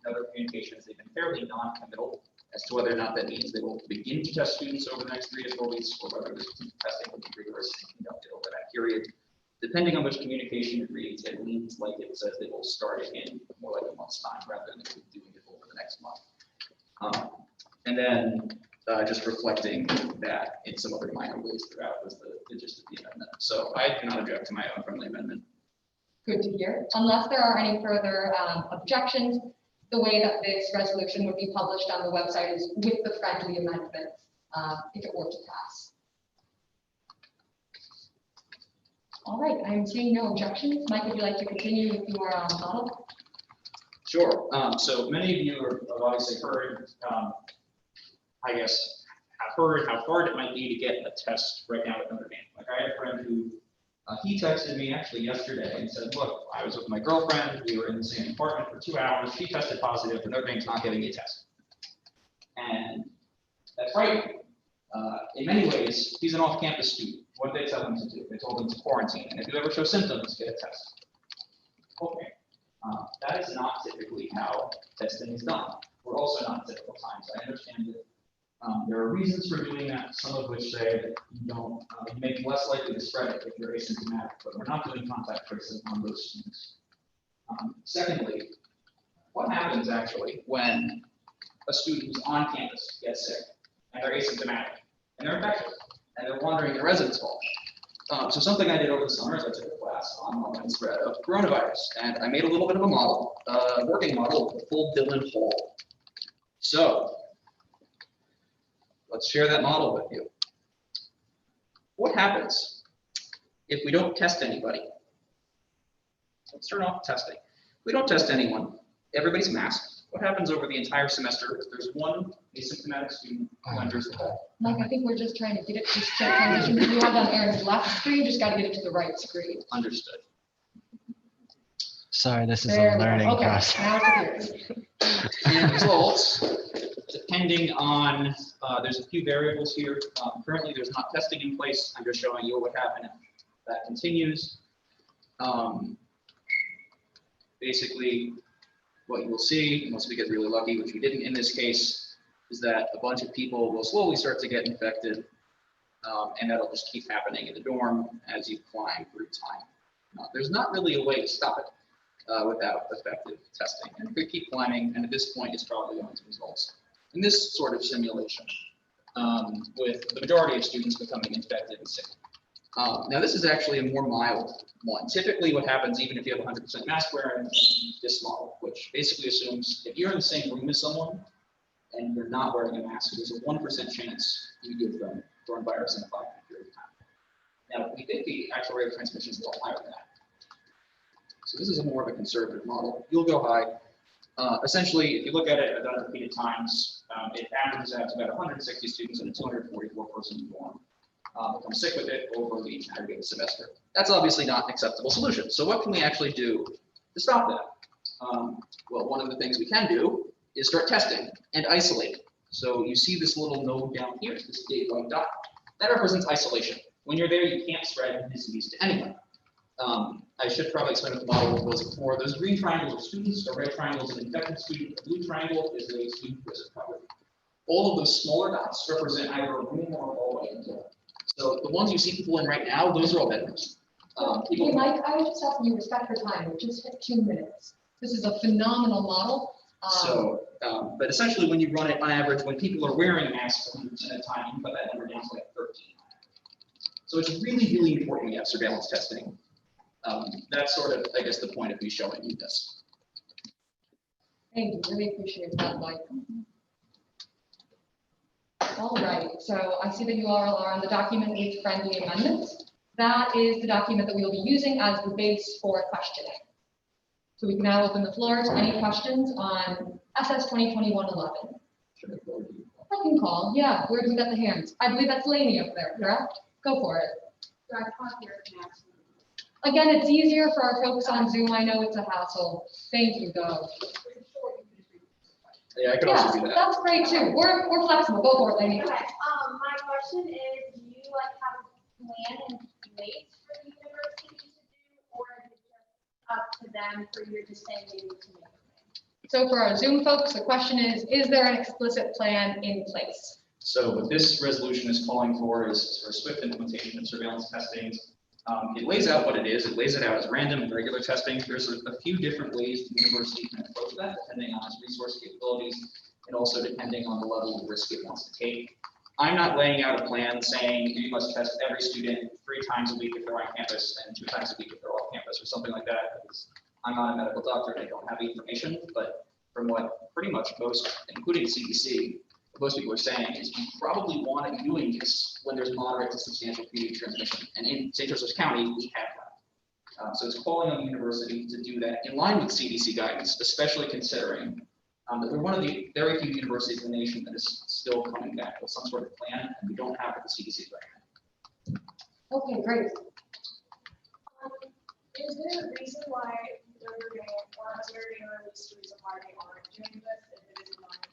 in other communications, they've been fairly non-committal as to whether or not that means they will begin to test students over the next 3 to 4 weeks, or whether this testing will be rigorous and conducted over that period. Depending on which communication it reads, it leans like it says they will start it in more like a month's time rather than doing it over the next month. And then just reflecting that in some other minor ways throughout was the gist of the amendment. So I do not object to my own friendly amendment. Good to hear. Unless there are any further objections, the way that this resolution would be published on the website is with the friendly amendment, if it were to pass. All right, I'm seeing no objections. Mike, would you like to continue with your model? Sure. So many of you have obviously heard, I guess, have heard how hard it might be to get a test right now at Notre Dame. Like I had a friend who, he texted me actually yesterday and said, look, I was with my girlfriend, we were in the same apartment for 2 hours, she tested positive, but Notre Dame's not giving me a test. And that's right. In many ways, he's an off-campus student. What did they tell him to do? They told him to quarantine, and if you ever show symptoms, get a test. Okay. That is not typically how testing is done. We're also not typical times. I understand that there are reasons for doing that, some of which say that you don't, you make it less likely to spread it if you're asymptomatic, but we're not doing contact tracing on those students. Secondly, what happens actually when a student who's on campus gets sick and they're asymptomatic and they're infected and they're wandering the residence hall? So something I did over the summer is I took a class on online spread of coronavirus, and I made a little bit of a model, working model of the full Dillon Hall. So let's share that model with you. What happens if we don't test anybody? Let's turn off testing. We don't test anyone. Everybody's masked. What happens over the entire semester if there's one asymptomatic student who enters the hall? Mike, I think we're just trying to get it to transition. You have it on Aaron's left screen, just gotta get it to the right screen. Understood. Sorry, this is There a we go. learning Okay, process. now it appears. And results, depending on, there's a few variables here. Currently, there's not testing in place. I'm just showing you what happened if that continues. Basically, what you will see, unless we get really lucky, which we didn't in this case, is that a bunch of people will slowly start to get infected. And that'll just keep happening in the dorm as you climb through time. There's not really a way to stop it without effective testing. And if we keep climbing, and at this point, it's probably going to result in this sort of simulation with the majority of students becoming infected and sick. Now, this is actually a more mild one. Typically, what happens, even if you have 100% mask wearing, this model, which basically assumes if you're in the same room as someone and you're not wearing a mask, there's a 1% chance you give them coronavirus in a 5-minute period of time. Now, we think the actual rate of transmission is a little higher than that. So this is a more of a conservative model. You'll go high. Essentially, if you look at it at repeated times, it averages out to about 160 students in a 244-person dorm. Become sick with it over the entirety of the semester. That's obviously not an acceptable solution. So what can we actually do to stop that? Well, one of the things we can do is start testing and isolate. So you see this little node down here, this big white dot, that represents isolation. When you're there, you can't spread disease to anyone. I should probably explain what the model was before. Those green triangles are students, the red triangle is an infected student, the blue triangle is a student who is recovered. All of those smaller dots represent either a room or a hallway. So the ones you see people in right now, those are all bedrooms. Hey, Mike, I was just asking you respect for time. We just hit 2 minutes. This is a phenomenal model. But essentially, when you run it on average, when people are wearing masks 100% of the time, you can put that number down to like 13. So it's really, really important we have surveillance testing. That's sort of, I guess, the point of me showing you this. Thank you, really appreciate that, Mike. All right, so I see that you all are on the document with friendly amendments. That is the document that we will be using as the base for questioning. So we can now open the floor to any questions on SS 2021-11. I can call, yeah, where do we got the hands? I believe that's Lainey up there, correct? Go for it. Again, it's easier for our folks on Zoom. I know it's a hassle. Thank you, though. Yeah, I can also do that. That's great too. We're flexible. Go for it, Lainey. Okay, my question is, do you like have a plan in place for the university to do, or is it just up to them for you to say they need to make a plan? So for our Zoom folks, the question is there an explicit plan in place? So what this resolution is calling for is for swift implementation of surveillance testing. It lays out what it is. It lays it out as random and regular testing. There's a few different ways the university can approach that, depending on its resource capabilities and also depending on the level of risk it wants to take. I'm not laying out a plan saying you must test every student 3 times a week if they're on campus and 2 times a week if they're off campus or something like that, because I'm not a medical doctor and I don't have the information. But from what pretty much most, including CDC, most people are saying is you probably want to be doing this when there's moderate to substantial community transmission. And in St. Joseph's County, we have that. So it's calling on the university to do that in line with CDC guidance, especially considering that we're one of the very few universities in the nation that is still coming back with some sort of plan, and we don't have it with the CDC right now. Okay, great. Is there a reason why they're doing it, or is there a reason why they aren't doing this if it is not?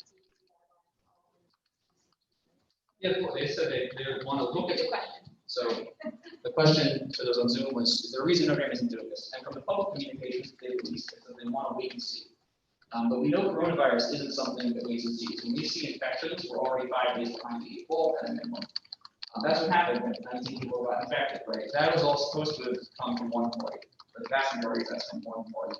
Yeah, they said they want to look at it. So the question to those on Zoom was, is there a reason Notre Dame isn't doing this? And from the public communications they released, it said they want to wait and see. But we know coronavirus isn't something that waits and sees. When we see infections, we're already 5 days behind the 8 ball at a minimum. That's what happened when 19 people got infected, right? That was all supposed to have come from one party, or the vast majority of that's from one party.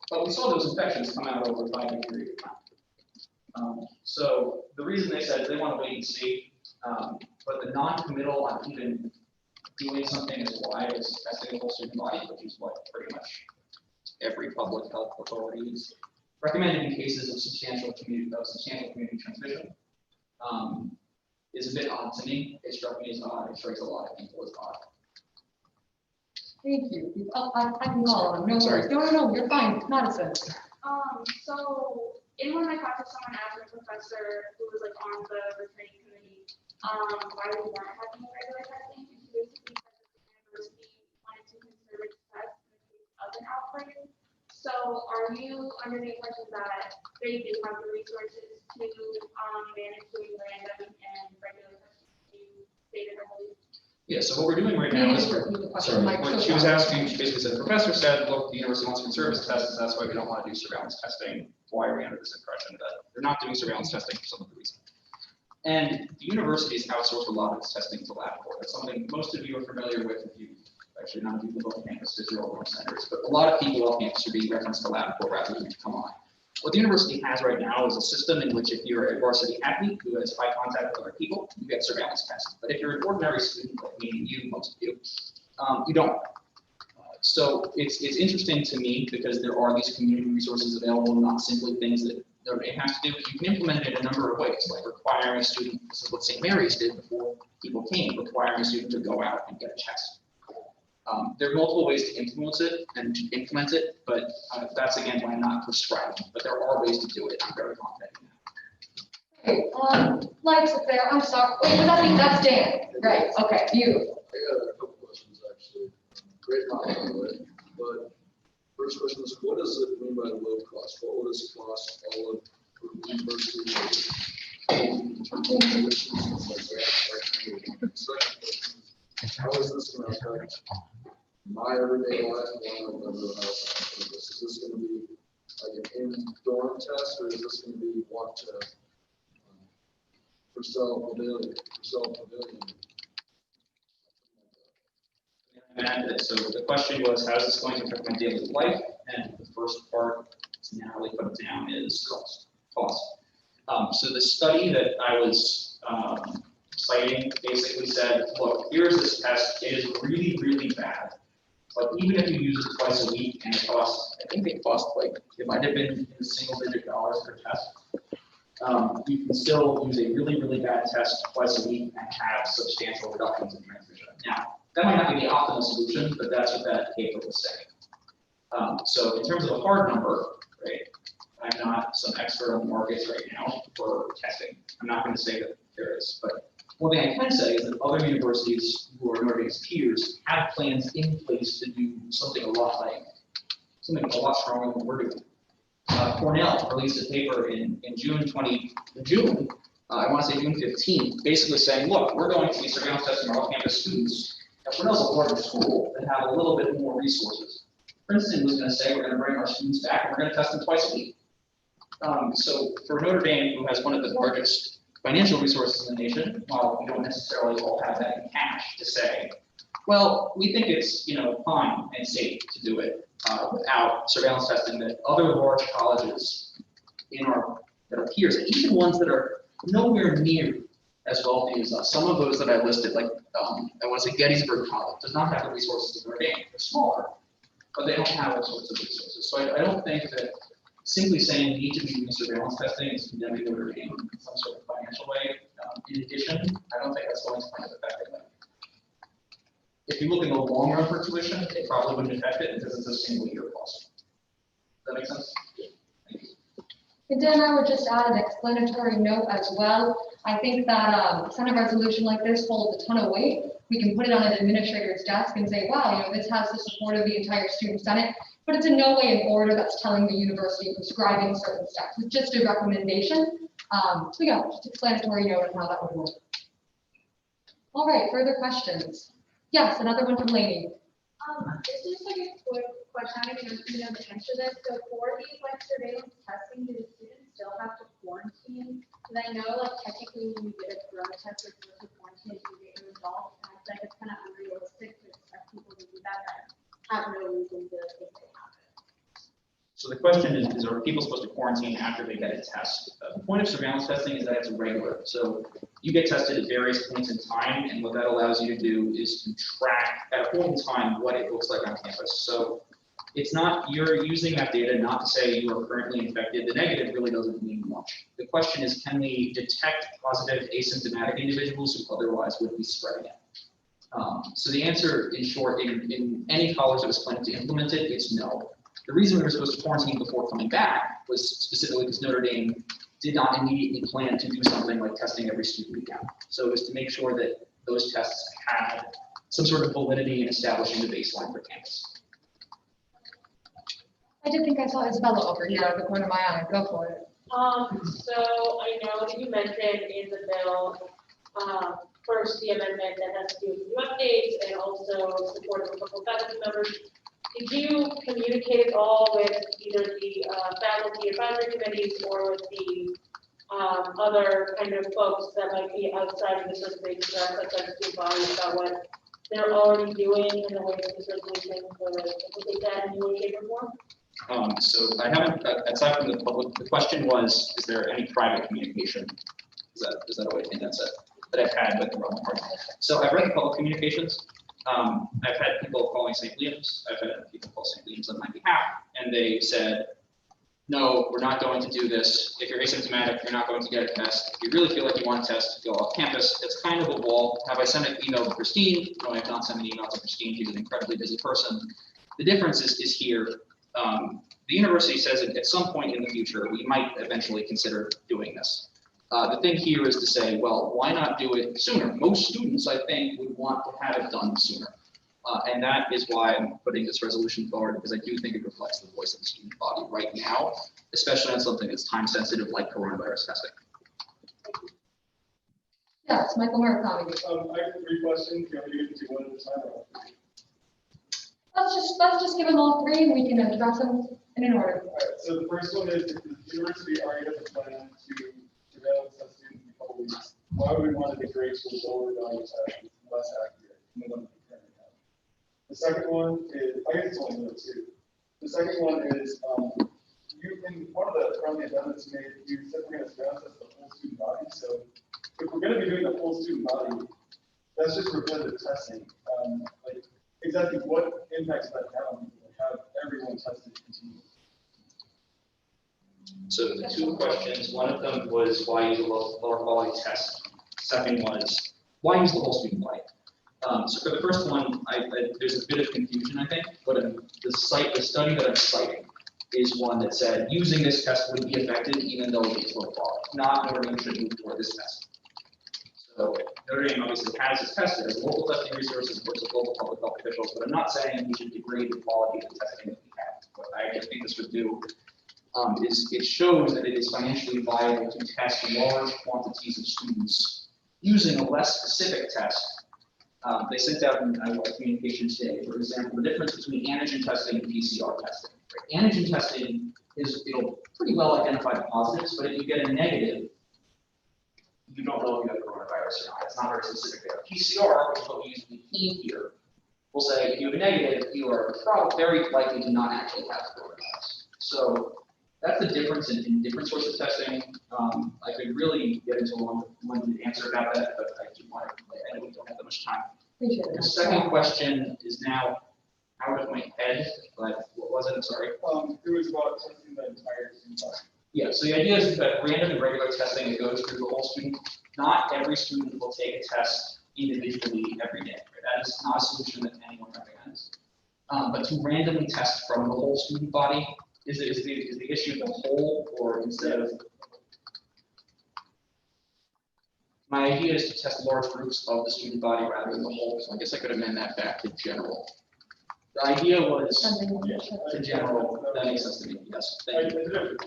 But we saw those infections come out over a 5-day period of time. So the reason they said they want to wait and see, but the non-committal on even doing something as wide as testing the whole student body, which is what pretty much every public health authority is recommended in cases of substantial community transmission, is a bit odd to me. It struck me as odd. It strikes a lot of people as odd. Thank you. I can call on, no Sorry. worries. No, you're fine, Madison. So in one of my classes, someone asked a professor who was like on the returning committee, why we weren't having regular testing, and she basically said that the university wanted to conserve its tests in the case of an outbreak. So are you under the impression that they do have the resources to manage doing random and regular testing to state it early? Yeah, so what we're doing right now is, sorry, what she was asking, she basically said, the professor said, look, the university wants to conserve its tests, that's why we don't want to do surveillance testing. Why are we under this impression that they're not doing surveillance testing for some of the reasons? And the universities outsource a lot of its testing to LabCorp. That's something most of you are familiar with if you, actually none of you live on campus because you're all in centers, but a lot of people off campus are being referenced to LabCorp rather than to come on. What the university has right now is a system in which if you're a varsity athlete who has high contact with other people, you get surveillance tests. But if you're an ordinary student, like me and you, most of you, you don't. So it's interesting to me because there are these community resources available, not simply things that Notre Dame has to do. You can implement it in a number of ways, like requiring a student, this is what St. Mary's did before people came, requiring a student to go out and get a test. There are multiple ways to influence it and to implement it, but that's again why I'm not prescribing. But there are ways to do it. I'm very confident in that. Okay, lights up there, I'm sorry. Wait, would that be, that's Dan, right, okay, you. I got a couple questions actually. Great knowledge, by the way. But first question is, what does it mean by low cost? What would this cost all of the university in terms of tuition, things like that? Second question is, how is this going to affect my everyday life along with everyone else on campus? Is this going to be like an in-dorm test, or is this going to be one to Purcell Pavilion? So the question was, how is this going to affect my daily life? And the first part, to narrowly put it down, is cost. So the study that I was citing basically said, look, here's this test. It is really, really bad. But even if you use it twice a week and it costs, I think it cost like, it might have been in single-digit dollars per test. You can still use a really, really bad test twice a week and have substantial reductions in transmission. Now, that might not be the optimal solution, but that's what that paper was saying. So in terms of a hard number, right, I'm not some expert on markets right now for testing. I'm not going to say that there is, but one thing I can say is that other universities who are Notre Dame's peers have plans in place to do something a lot stronger than what we're doing. Cornell released a paper in June, I want to say June 15th, basically saying, look, we're going to be surveillance testing our off-campus students. Now, Cornell's a larger school that have a little bit more resources. Princeton was going to say, we're going to bring our students back and we're going to test them twice a week. So for Notre Dame, who has one of the largest financial resources in the nation, while we don't necessarily all have that in cash to say, well, we think it's fine and safe to do it without surveillance testing that other large colleges that are peers, and even ones that are nowhere near as wealthy as us. Some of those that I listed, like I want to say Gettysburg College, does not have the resources of Notre Dame. They're smaller, but they don't have all sorts of resources. So I don't think that simply saying we need to be doing surveillance testing is condemning Notre Dame in some sort of financial way. In addition, I don't think that's going to find it effectively. If you look in the long run for tuition, it probably wouldn't affect it because it's a single year cost. Does that make sense? And then I would just add an explanatory note as well. I think that Senate resolution like this holds a ton of weight. We can put it on an administrator's desk and say, wow, this has the support of the entire student senate, but it's in no way an order that's telling the university prescribing certain steps. It's just a recommendation. So yeah, just explanatory note on how that would work. All right, further questions? Yes, another one from Lainey. This is like a quick question. I don't know the answer to this. So for these surveillance testing, do the students still have to quarantine? Because I know technically when you get a corona test, you're supposed to quarantine to get your results. And I feel like it's kind of unrealistic to expect people to do that have no reason to think they have it. So the question is are people supposed to quarantine after they get a test? The point of surveillance testing is that it's regular. So you get tested at various points in time, and what that allows you to do is to track at a point in time what it looks like on campus. So it's not, you're using that data not to say you are currently infected. The negative really doesn't mean much. The question is, can we detect positive asymptomatic individuals who otherwise would be spreading it? So the answer, in short, in any college that was planning to implement it, it's no. The reason we were supposed to quarantine before coming back was specifically because Notre Dame did not immediately plan to do something like testing every student again. So it was to make sure that those tests had some sort of validity in establishing the baseline for campus. I did think I saw Isabella over here out of the corner of my eye. Go for it. So I know that you mentioned in the bill, first the amendment that has to do with new updates and also support of local faculty members. Did you communicate at all with either the faculty advisory committees or with the other kind of folks that might be outside of this resolution, such as the body, about what they're already doing in the way that this resolution would implement that in new shape or form? So I haven't, aside from the public, the question was, is there any private communication? Is that a way to think that's it, that I've had with the relevant parties? So I've read the public communications. I've had people calling St. Williams. I've had people call St. Williams on my behalf, and they said, no, we're not going to do this. If you're asymptomatic, you're not going to get a test. If you really feel like you want a test, go off campus. It's kind of a wall. Have I sent an email to Christine? No, I have not sent an email to Christine. She's an incredibly busy person. The difference is here. The university says that at some point in the future, we might eventually consider doing this. The thing here is to say, well, why not do it sooner? Most students, I think, would want to have it done sooner. And that is why I'm putting this resolution forward, because I do think it reflects the voice of the student body right now, especially on something that's time sensitive like coronavirus testing. Yes, Michael Murakami. I have 3 questions. You want me to get into one at a time? Let's just give them all 3 and we can address them in an order. All right, so the first one is, if the university already has a plan to develop test students in a couple weeks, why would we want to degrade to a lower value test that's less accurate than the one we currently have? The second one is, I guess it's only number 2. The second one is, you in one of the friendly amendments made, you said we're going to ground test the whole student body. So if we're going to be doing the whole student body, that's just repetitive testing. Like exactly what impact does that have on people? Have everyone tested continuously? So the 2 questions, one of them was why use a lower quality test? Second was why use the whole student body? So for the first one, there's a bit of confusion, I think, but the study that I'm citing is one that said using this test would be effective even though it's low quality. Not Notre Dame should move for this test. So Notre Dame obviously has this test as local testing resources, works with local public health officials, but I'm not saying we should degrade the quality of the testing that we have. What I just think this would do is it shows that it is financially viable to test large quantities of students using a less specific test. They sent out in communication today, for example, the difference between antigen testing and PCR testing. Right? Antigen testing it'll pretty well identify the positives, but if you get a negative, you don't know if you have coronavirus or not. It's not very specific there. PCR, which is what we use in the team here, will say if you have a negative, you are very likely to not actually have coronavirus. So that's the difference in different sorts of testing. I could really get into a long-winded answer about that, but I do want to, I know we don't have that much time. The second question is now out of my head, but what was it? I'm sorry. It was about testing the entire student body. Yeah, so the idea is that random and regular testing that goes through the whole student, not every student will take a test individually every day. Right? That is not a solution that anyone recommends. But to randomly test from the whole student body is the issue the whole, or instead of? My idea is to test large groups of the student body rather than the whole, so I guess I could amend that back to general. The idea was to general, that makes sense to me, yes, thank you.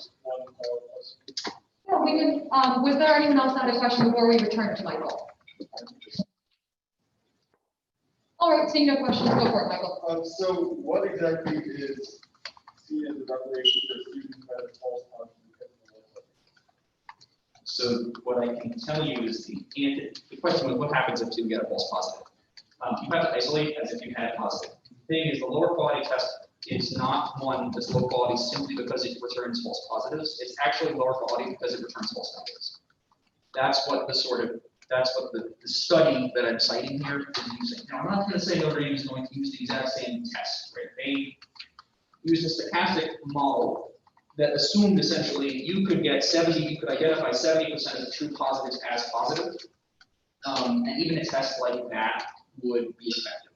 Yeah, we can, was there anyone else that had a question before we return to Michael? All right, seeing no questions, go for it, Michael. So what exactly is seen as a reparation for students that have false positives? So what I can tell you is the question was what happens if you get a false positive? You have to isolate as if you had a positive. The thing is the lower quality test is not one that's low quality simply because it returns false positives. It's actually lower quality because it returns false negatives. That's what the study that I'm citing here is using. Now I'm not going to say Notre Dame is going to use the exact same test, right? They used a stochastic model that assumed essentially you could identify 70% of true positives as positive. And even a test like that would be effective.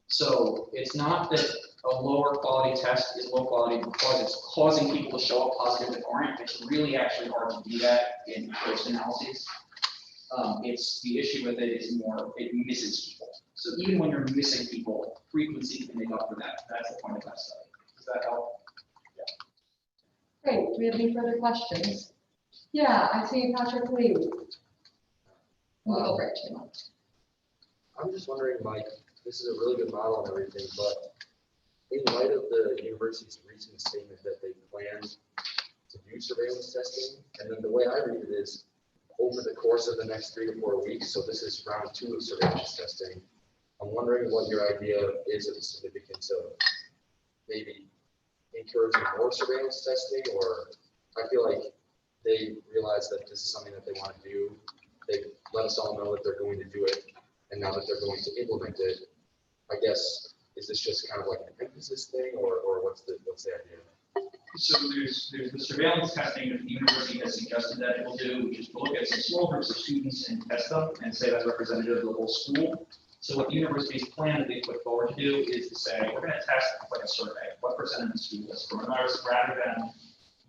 So it's not that a lower quality test is low quality because it's causing people to show up positive that aren't. It's really actually hard to do that in post analyses. It's the issue with it is more, it misses people. So even when you're missing people, frequency can make up for that. That's the point of that study. Does that help? Great, do we have any further questions? Yeah, I see Patrick Lee. We'll go right to you. I'm just wondering, Mike, this is a really good model and everything, but in light of the university's recent statement that they plan to do surveillance testing, and then the way I read it is over the course of the next 3 to 4 weeks, so this is round 2 of surveillance testing. I'm wondering what your idea is of the significance of maybe encouraging more surveillance testing, or I feel like they realize that this is something that they want to do. They let us all know that they're going to do it, and now that they're going to implement it, I guess, is this just kind of like an emphasis thing, or what's the idea? So there's the surveillance testing that the university has suggested that it will do, which is to look at some small groups of students and test them and say that's representative of the whole school. So what the university's plan that they put forward to do is to say, we're going to test like a survey, what percent of the students coronavirus, rather than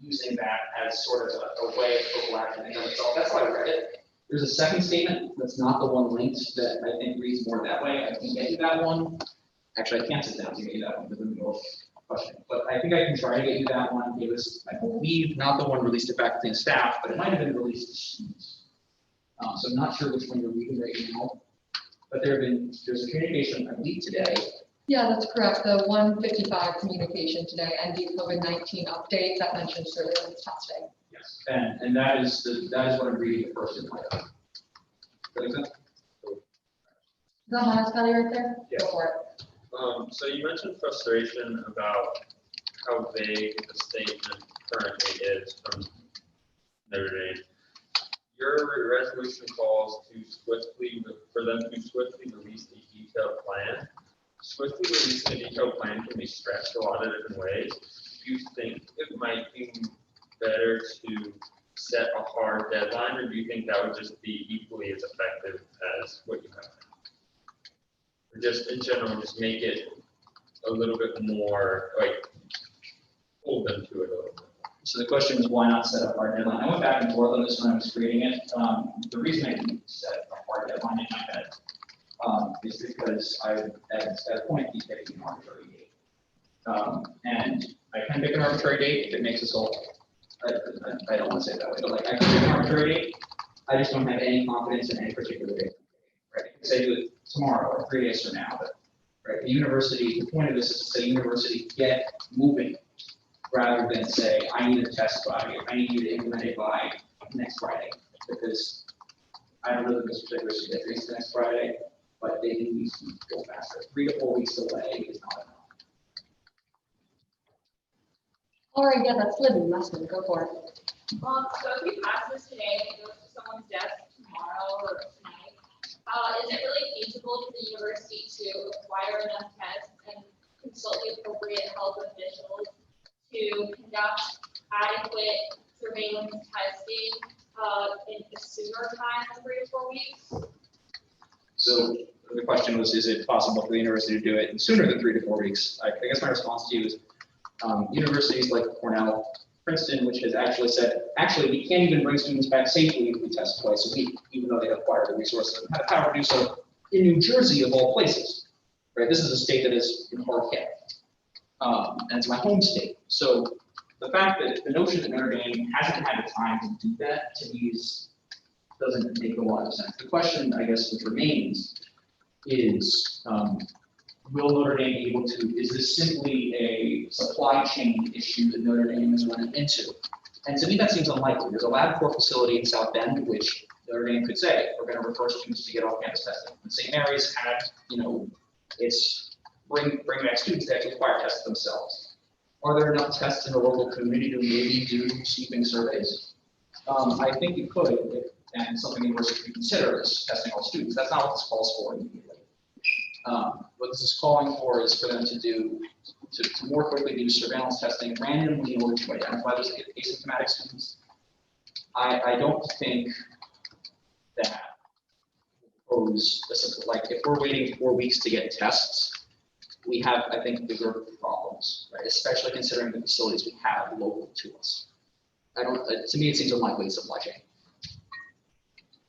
using that as sort of a way of prophylactic in itself. That's why I read it. There's a second statement that's not the one linked that I think reads more that way. I can get you that one. Actually, I can't sit down to get you that one because I'm going to question. But I think I can try to get you that one. It was, I believe, not the one released to faculty and staff, but it might have been released to students. So I'm not sure which one you're reading right now. But there's a communication, I believe, today. Yeah, that's correct. The 155 communication today and the COVID-19 update that mentions surveillance testing. Yes, and that is what I'm reading the first in my Does that make sense? Is that Miles Kelly right there? Yeah. Go for it. So you mentioned frustration about how vague the statement currently is from Notre Dame. Your resolution calls for them to swiftly release a detailed plan. Swiftly releasing a detailed plan can be stretched a lot of different ways. Do you think it might be better to set a hard deadline, or do you think that would just be equally as effective as what you have now? Or just in general, just make it a little bit more, like, hold them to it a little bit? So the question is, why not set a hard deadline? I went back and forth on this when I was creating it. The reason I didn't set a hard deadline in my head is because at a point, keep picking an arbitrary date. And I can pick an arbitrary date if it makes us all, I don't want to say it that way, but like I can pick an arbitrary date. I just don't have any confidence in any particular date. Right? I can say do it tomorrow or 3 days from now, but right, the point of this is to say university, get moving, rather than say, I need a test by, I need you to implement it by next Friday, because I don't know that this particular schedule is next Friday, but they need to go faster. 3 to 4 weeks delay is not enough. All right, yeah, that's Libby Messman. Go for it. So if we pass this today and it goes to someone's desk tomorrow or tonight, is it really feasible for the university to acquire enough tests and consult the appropriate health officials to conduct adequate surveillance testing in a sooner time than 3 to 4 weeks? So the question was, is it possible for the university to do it sooner than 3 to 4 weeks? I guess my response to you is universities like Cornell, Princeton, which has actually said, actually, we can't even bring students back safely if we test twice a week, even though they have acquired the resources and have the power to do so in New Jersey of all places. Right? This is a state that is in hard hit. And it's my home state. So the fact that the notion that Notre Dame hasn't had the time to do that, to me, doesn't make a lot of sense. The question, I guess, which remains is, will Notre Dame be able to, is this simply a supply chain issue that Notre Dame is running into? And to me, that seems unlikely. There's a LabCorp facility in South Bend, which Notre Dame could say, we're going to refer students to get off-campus testing. And St. Mary's had, it's bring back students that actually require tests themselves. Are there enough tests in the local community to maybe do sweeping surveys? I think you could, and something the university could consider is testing all students. That's not what this calls for immediately. What this is calling for is for them to more quickly do surveillance testing randomly in order to identify those asymptomatic students. I don't think that pose, like, if we're waiting 4 weeks to get tests, we have, I think, bigger problems, right? Especially considering the facilities we have local to us. To me, it seems unlikely supply chain.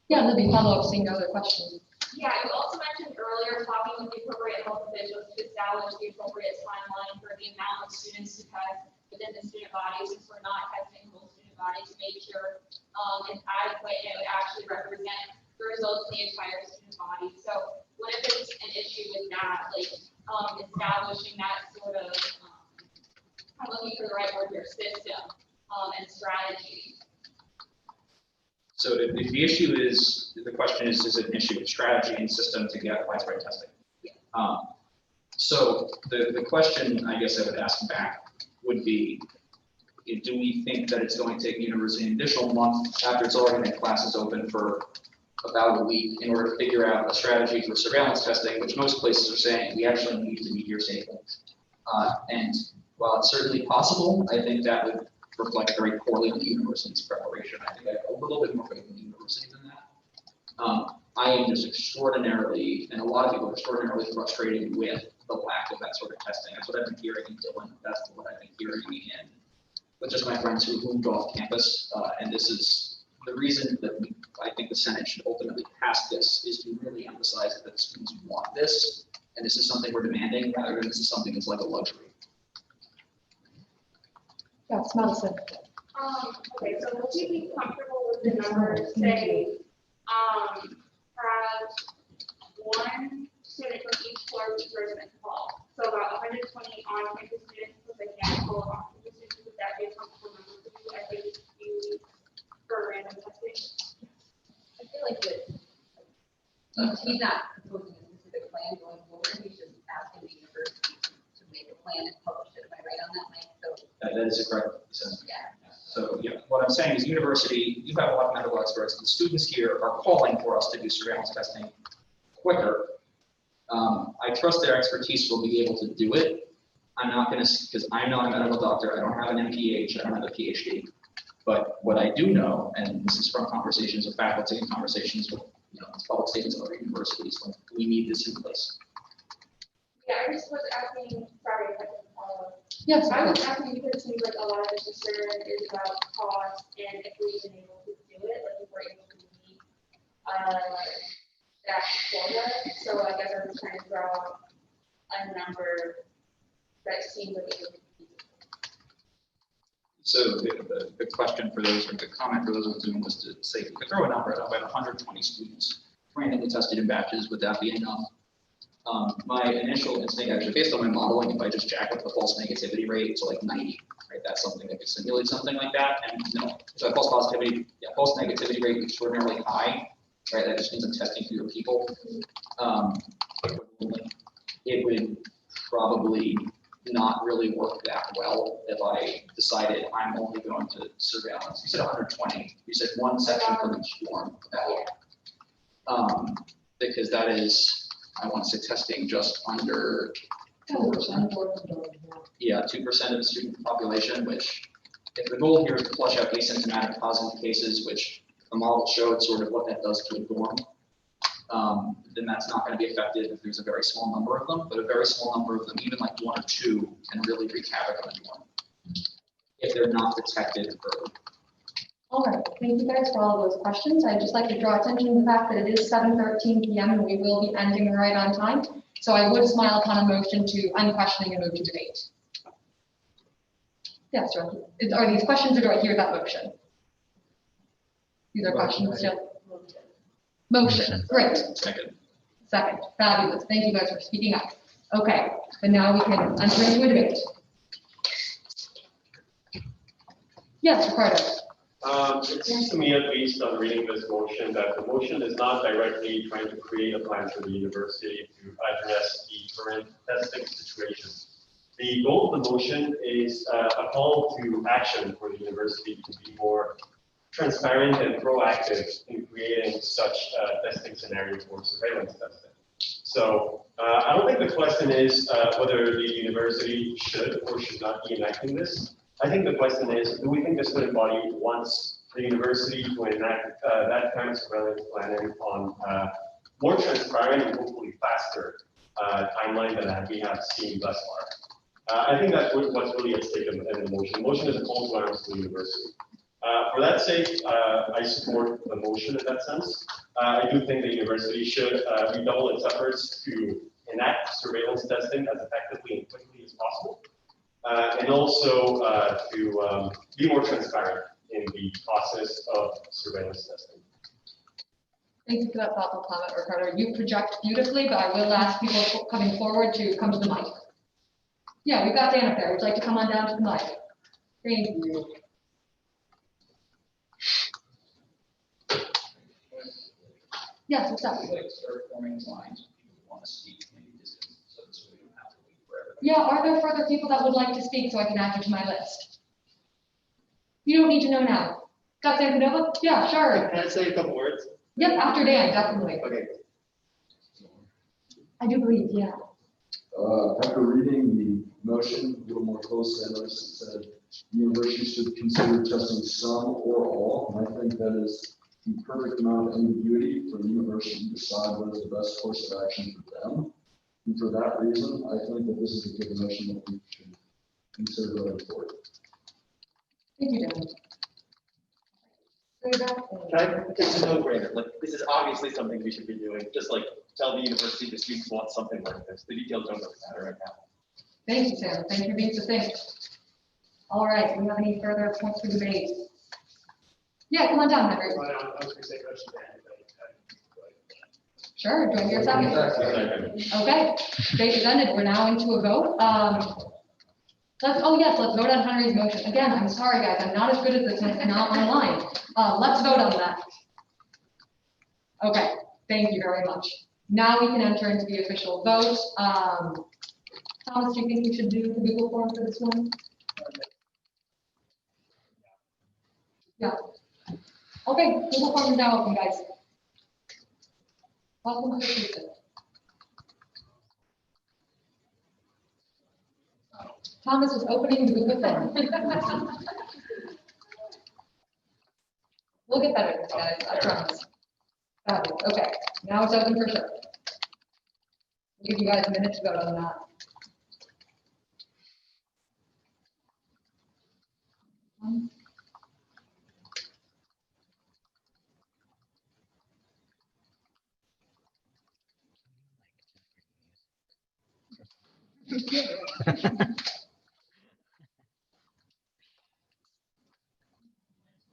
Yeah, Libby, follow up, seeing no other questions. Yeah, you also mentioned earlier, talking with the appropriate health officials to establish the appropriate timeline for the amount of students to test within the student body, since we're not testing the whole student body, to make sure it's adequate and it would actually represent the results of the entire student body. So what if it's an issue with that, like establishing that sort of, I'm looking for the right word here, system and strategy. So if the issue is, the question is it an issue of strategy and system to get widespread testing? So the question I guess I would ask back would be, do we think that it's going to take the university an additional month after it's already had classes open for about a week in order to figure out a strategy for surveillance testing, which most places are saying we actually need to meet your standards. And while it's certainly possible, I think that would reflect very poorly on the university's preparation. I think I have a little bit more faith in the university than that. I am just extraordinarily, and a lot of people are extraordinarily frustrated with the lack of that sort of testing. That's what I've been hearing in Dillon. That's what I've been hearing in with just my friends who moved off campus. And this is the reason that I think the Senate should ultimately pass this, is to really emphasize that students want this. And this is something we're demanding rather than this is something that's like a luxury. Yes, Madison. Okay, so would you be comfortable with the number, say, have one student from each floor each resident hall? So about 120 on-campus students with a handful of off-campus students, would that be a comfortable number for you as they do for random testing? I feel like he's not proposing a specific plan going forward, he's just asking the university to make a plan and publish it. Am I right on that, Mike? So That is a correct assessment. yeah. So yeah, what I'm saying is university, you have a lot of medical experts. The students here are calling for us to do surveillance testing quicker. I trust their expertise will be able to do it. I'm not going to, because I'm not a medical doctor. I don't have an MPH. I don't have a PhD. But what I do know, and this is from conversations with faculty and conversations with, public statements of other universities, like, we need this in place. Yeah, I just was asking, sorry, if I can follow up. Yes, I was asking because it seems like a lot of the concern is about cost and if we've been able to do it, like if we're able to meet that quota. So I guess I'm just trying to throw out a number that seems like it would be. So the question for those, or the comment for those on Zoom was to say, if we could throw a number at about 120 students randomly tested in batches, would that be enough? My initial instinct, actually, based on my modeling, if I just jack up the false negativity rate to like 90, right, that's something that could simulate something like that. And no, so false positivity, false negativity rate is extraordinarily high, right? That just means I'm testing fewer people. It would probably not really work that well if I decided I'm only going to surveillance. You said 120. You said one section from each dorm. Because that is, I want to say testing just under 2%. Yeah, 2% of the student population, which if the goal here is to flush out asymptomatic positive cases, which the model showed sort of what that does to a dorm, then that's not going to be effective if there's a very small number of them, but a very small number of them, even like one or two, can really wreak havoc on a dorm if they're not detected early. All right, thank you guys for all of those questions. I'd just like to draw attention to the fact that it is 7:13 p.m. and we will be ending right on time. So I would smile upon a motion to end questioning and move to debate. Yes, Joe. Are these questions or do I hear that motion? These are questions still. Motion, great. Second. Second, fabulous. Thank you guys for speaking up. Okay, but now we can enter into a debate. Yes, Ricardo. It seems to me, at least on reading this motion, that the motion is not directly trying to create a plan for the university to address the current testing situation. The goal of the motion is a call to action for the university to be more transparent and proactive in creating such testing scenario for surveillance testing. So I don't think the question is whether the university should or should not be enacting this. I think the question is, do we think the student body wants the university to enact that kind of surveillance planning on more transparent and hopefully faster timeline than we have seen thus far. I think that's what's really at stake in the motion. The motion is a call to arms to the university. For that sake, I support the motion in that sense. I do think the university should redouble its efforts to enact surveillance testing as effectively and quickly as possible, and also to be more transparent in the process of surveillance testing. Thank you for that thoughtful comment, Ricardo. You project beautifully, but I will ask people coming forward to come to the mic. Yeah, we've got Dan up there. Would you like to come on down to the mic? Thank you. Yes, what's up? Yeah, are there further people that would like to speak so I can add you to my list? You don't need to know now. Dr. Antonova? Yeah, sure. Can I say a couple words? Yep, after Dan, definitely. Okay. I do believe, yeah. After reading the motion a little more closely, I noticed it said university should consider testing some or all, and I think that is the perfect amount of ambiguity for the university to decide what is the best course of action for them. And for that reason, I think that this is a good motion that we should consider going forward. Thank you, Dan. It's a no-brainer. Like, this is obviously something we should be doing. Just like tell the university the students want something like this. The details don't really matter right now. Thank you, Sam. Thank you for being succinct. All right, do we have any further points for debate? Yeah, come on down, Henry. I was going to say motion to end, Sure, do I hear a second? Okay, debate is ended. We're now into a vote. Let's vote on Henry's motion. Again, I'm sorry, guys, I'm not as good at this when it's not online. Let's vote on that. Okay, thank you very much. Now we can enter into the official vote. Thomas, do you think we should do the Google form for this one? Yeah. Okay, Google form is now open, guys. Welcome to the season. Thomas is opening the Google form. We'll get better at this, guys, I promise. Okay, now it's open for sure. We'll give you guys a minute to vote on that.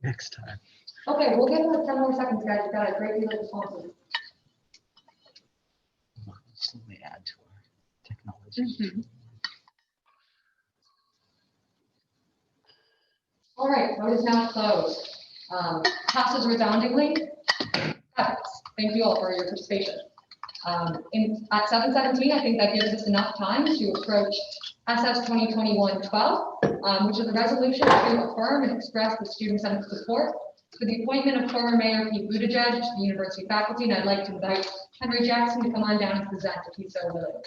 Next time. Okay, we'll give it 10 more seconds, guys. We've got a great deal of responses. Slowly add to our technology. All right, vote is now closed. Passes resoundingly. Thank you all for your participation. At 7:17, I think that gives us enough time to approach SS 2021-12, which is a resolution to affirm and express the student senate support for the appointment of former Mayor Pete Buttigieg to the university faculty, and I'd like to invite Henry Jackson to come on down and present if he's so willing.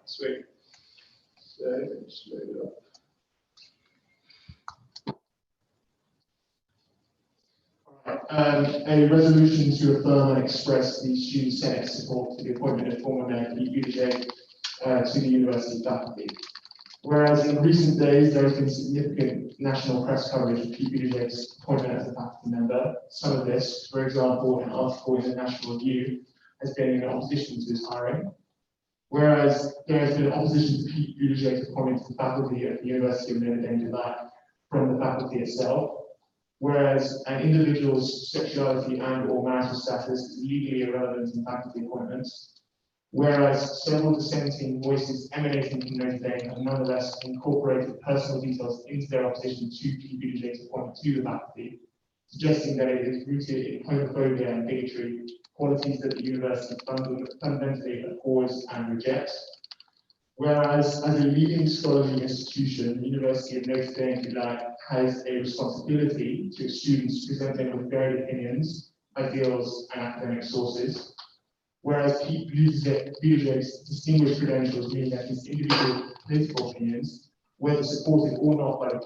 Sweet. Straight up. A resolution to affirm and express the student senate support for the appointment of former Mayor Pete Buttigieg to the university faculty. Whereas in recent days, there has been significant national press coverage of Pete Buttigieg's appointment as a faculty member. Some of this, for example, an article in the National Review, has been in opposition to his hiring. Whereas there has been opposition to Pete Buttigieg's appointment to the faculty at the University of Notre Dame de Lac from the faculty itself. Whereas an individual's sexuality and or marital status is legally irrelevant in faculty appointments. Whereas several dissenting voices emanating from Notre Dame have nonetheless incorporated personal details into their opposition to Pete Buttigieg's appointment to the faculty, suggesting that it is rooted in homophobia and bigotry, qualities that the university fundamentally abhors and rejects. Whereas, as a leading scholarly institution, the University of Notre Dame de Lac has a responsibility to its students presenting with varied opinions, ideals, and academic sources. Whereas Pete Buttigieg's distinguished credentials mean that his individual political opinions, whether supported or not by the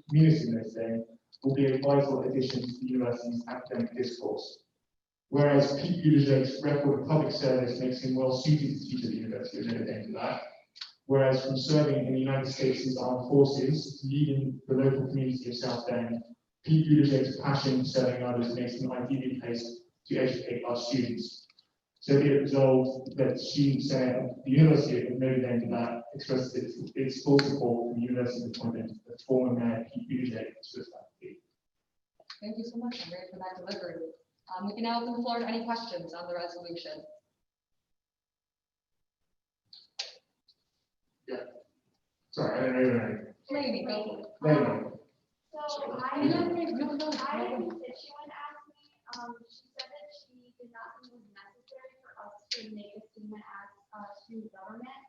community in this day, will be a vital addition to the university's academic discourse. Whereas Pete Buttigieg's record of public service makes him well suited to teach at the University of Notre Dame for that. Whereas from serving in the United States' armed forces to leading the local community of South Bend, Pete Buttigieg's passion for serving others makes him ideally placed to educate our students. So be it resolved that the Student Senate of the University of Notre Dame for that expresses its full support for the university's appointment of former Mayor Pete Buttigieg to the faculty. Thank you so much, I'm ready for that delivery. We can now open the floor to any questions on the resolution. Sorry, I don't know. Maybe, go for it. No. So I No, had no, a no, no. constituent ask me, she said that she did not think it was necessary for us to make a student as student government.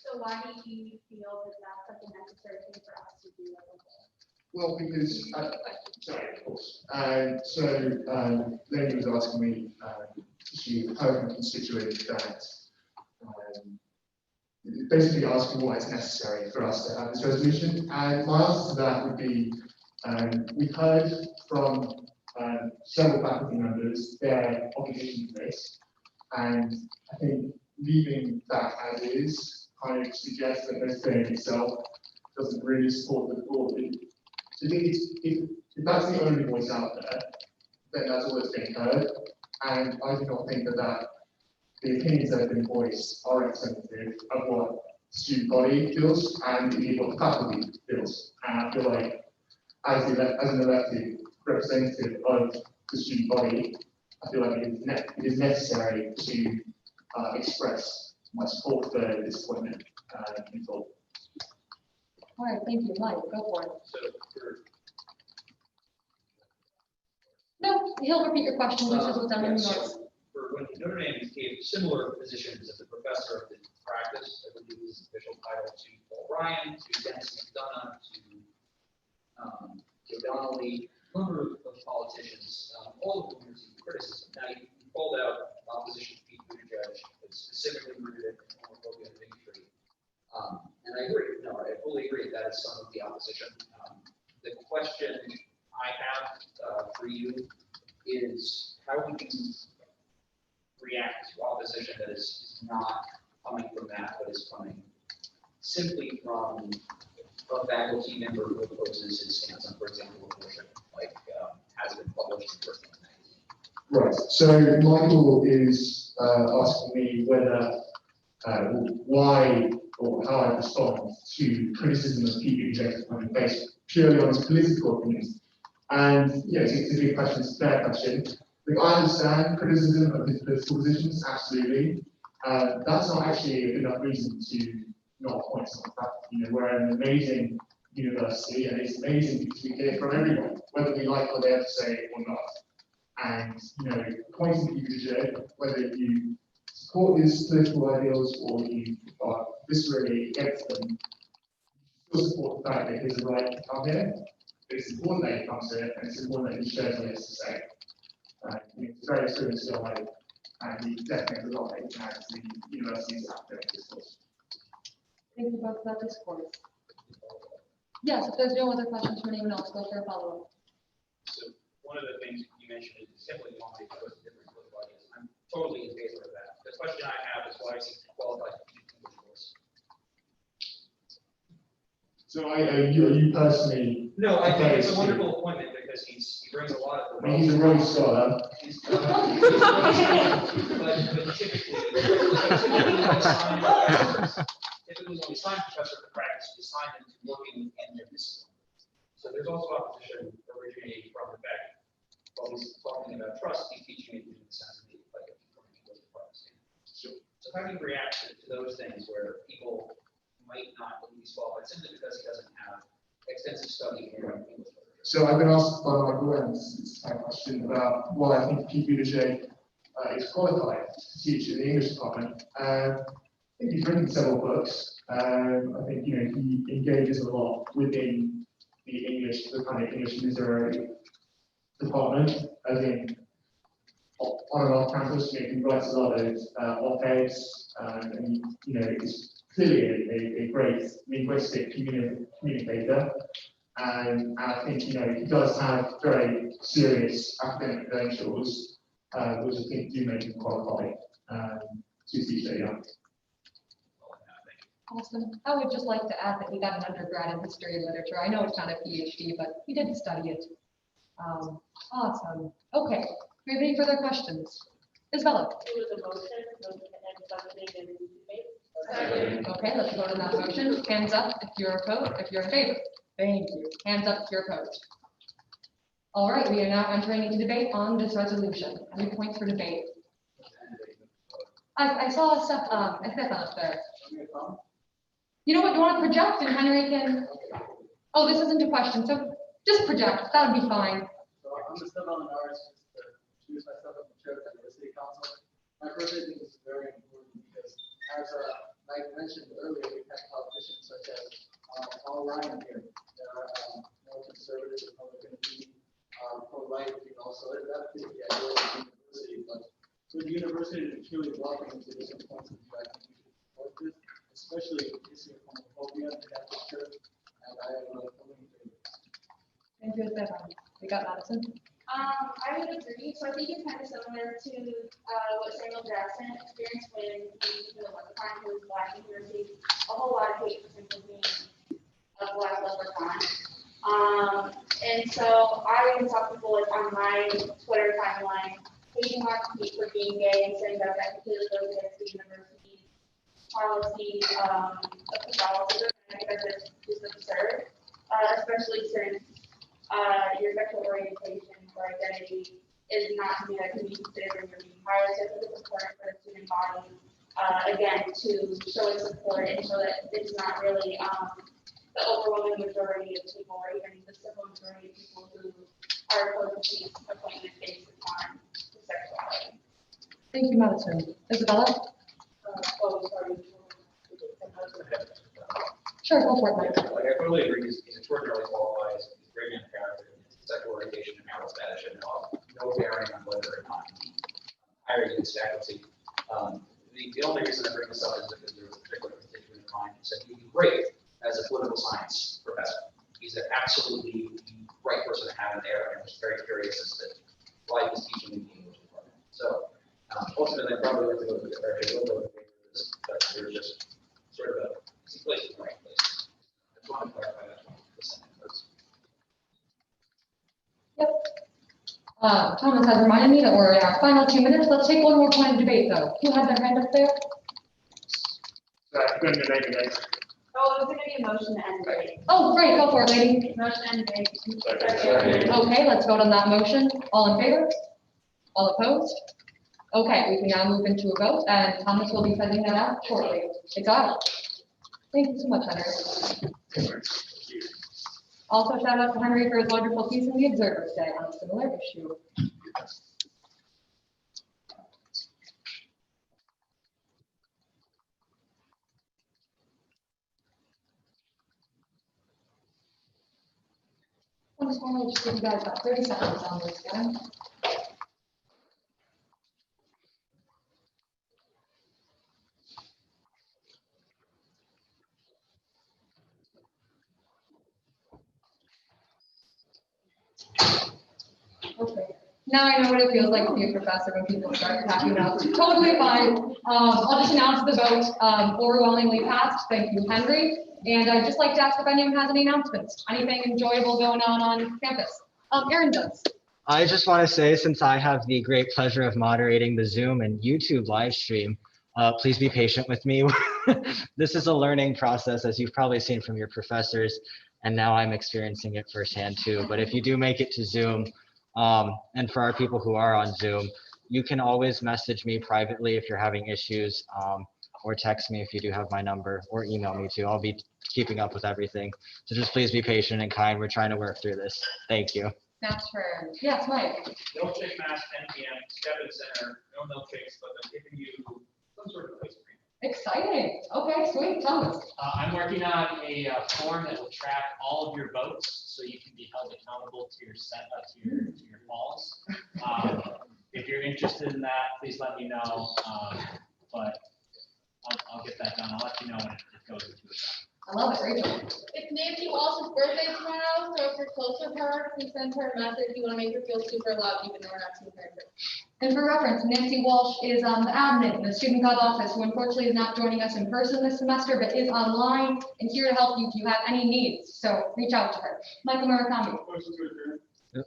So why do you feel that that's such a necessary thing for us to do? Well, because, sorry, of course. Lady was asking me, she heard from a constituent that, basically asking why it's necessary for us to have this resolution. And my answer to that would be, we've heard from several faculty members their opposition to this. And I think leaving that as is kind of suggests that this thing itself doesn't really support the board. So if that's the only voice out there, then that's all that's being heard. And I do not think that the opinions that have been voiced are representative of what the student body feels and indeed what the faculty feels. And I feel like as an elected representative of the student body, I feel like it is necessary to express my support for this appointment in full. All right, thank you, Mike, go for it. So for No, he'll repeat your question, which is what's on the yes, notes. for when Notre Dame gave similar positions as a professor of the practice, I believe his official title to Paul Ryan, to Dennis McDonough, to Joe Donnelly, a number of politicians, all of whom received criticism. Now, you called out opposition to Pete Buttigieg, but specifically rooted in homophobia and bigotry. And I agree, no, I fully agree that is some of the opposition. The question I have for you is how we can react to opposition that is not coming from that, but is coming simply from a faculty member who opposes his stance on, for example, abortion, like has been published in Personal Magazine. Right, so Michael is asking me whether, why or how I respond to criticism of Pete Buttigieg's appointment based purely on his political opinions. And yes, it's a good question, it's a fair question. Look, I understand criticism of his political positions, absolutely. That's not actually enough reason to not appoint someone faculty. You know, we're an amazing university, and it's amazing because we hear from everyone, whether we like what they have to say or not. And you know, appointing Pete Buttigieg, whether you support his political ideals or you are viscerally against them, you still support the fact that he has a right to come here. It's important that he comes here, and it's important that he shares what he has to say. It's very experienced still, and he definitely has a lot that he can add to the university's academic discourse. Thank you both for that discourse. Yes, if there's no other questions from anyone else, go for a follow-up. So one of the things you mentioned is simply wanting to put different political ideas. I'm totally in favor of that. The question I have is why is he qualified to teach English course? So you personally? No, I think it's a wonderful appointment because he brings a lot of. I mean, he's a Rhodes Scholar. But typically when we sign professor for practice, we sign them to working in their discipline. So there's also opposition originating from the fact, while he's talking about trust, he's teaching it in the sense of like so how do you react to those things where people might not believe he's qualified simply because he doesn't have extensive study in English literature? So I've been asked by Michael Evans a question about why I think Pete Buttigieg is qualified to teach in the English department. I think he's written several books. I think he engages a lot within the kind of English literary department. I think on and off campus, he writes a lot of op-eds, and, is clearly a great linguistic communicator. And I think, he does have very serious academic credentials, which I think do make him qualified to teach at Young. Awesome. I would just like to add that he got an undergrad in history and literature. I know it's not a PhD, but he did study it. Awesome. Okay. Do we have any further questions? Isabella? It was a motion, and something in debate. Okay, let's vote on that motion. Hands up if you're opposed, if you're in favor. Thank you. Hands up if you're opposed. All right, we are now entering into debate on this resolution. Any points for debate? I saw Steph up there. You know what, you want to project and Henry can, oh, this isn't a question, so just project, that would be fine. So I'm just still on the NARS, just to introduce myself as the chair of the Diversity Council. My first thing is very important because as Mike mentioned earlier, we've had politicians such as Paul Ryan here, that are more conservative, Republican, pro-life, so that's the idea of the university. But for the university to truly welcome to different points of view, I think we should support this, especially the issue of homophobia in Catholic Church, and I am fully in favor. Thank you, Stefan. We got Madison. I would agree. So I think it's kind of similar to what Samuel Jackson experienced when he was at the time he was Black and he received a whole lot of hate for simply being a Black leprechaun. And so I even saw people like on my Twitter timeline hating on me for being gay and saying that that completely goes against the university's policy of Catholicism. I think that's just absurd, especially since your sexual orientation or identity is not something that can be considered when you're being hired. So I think it's important for the student body, again, to show its support and show that it's not really the overwhelming majority of people or even the simple majority of people who are opposed to these appointments based upon the sexuality. Thank you, Madison. Isabella? Sure, go for it, Mike. Like, I totally agree, he's extraordinarily qualified, he's great in character, his sexual orientation and marital status should have no bearing on whether or not he hired his faculty. The only reason I bring this up is because there was a particular constituent of mine who said he'd be great as a political science professor. He's an absolutely right person to have in there, and I was very curious as to why he's teaching in the English department. So ultimately, I probably have to go to the this, but there's just sort of a easy place in the right place. I just want to clarify that one. Yep. Thomas has reminded me that we're in our final 2 minutes. Let's take one more point of debate, though. Who had their hand up there? Going to make it. Oh, it was going to be a motion to end debate. Oh, great, go for it, lady. Motion to end debate. Okay, let's vote on that motion. All in favor? All opposed? Okay, we can now move into a vote, and Thomas will be sending that out shortly. It's out. Thank you so much, Henry. Also, shout out to Henry for his wonderful piece in the Observer today on a similar issue. I just want to just give you guys about 30 seconds on this guy. Okay. Now I know what it feels like to be a professor when people start packing up. Totally fine. I'll just announce the vote overwhelmingly passed. Thank you, Henry. And I'd just like to ask if anyone has any announcements. Anything enjoyable going on campus? Aaron does. I just want to say, since I have the great pleasure of moderating the Zoom and YouTube live stream, please be patient with me. This is a learning process, as you've probably seen from your professors, and now I'm experiencing it firsthand too. But if you do make it to Zoom, and for our people who are on Zoom, you can always message me privately if you're having issues, or text me if you do have my number, or email me too. I'll be keeping up with everything. So just please be patient and kind. We're trying to work through this. Thank you. That's for, yes, Mike. Milkshake Mass, 10 p.m., Stephen Center, no milkshakes, but they're giving you some sort of ice cream. Exciting. Okay, sweet. Thomas. I'm working on a form that will track all of your votes, so you can be held accountable to your falls. if you're interested in that, please let me know. But I'll get that done. I'll let you know when it goes into effect. I love it, Rachel. It's Nancy Walsh's birthday tomorrow, so if you're close with her, please send her a message. You want to make her feel super loved, even though we're not seeing her in person. And for reference, Nancy Walsh is the admin in the student gov office, who unfortunately is not joining us in person this semester, but is online and here to help you if you have any needs. So reach out to her. Michael Murakami.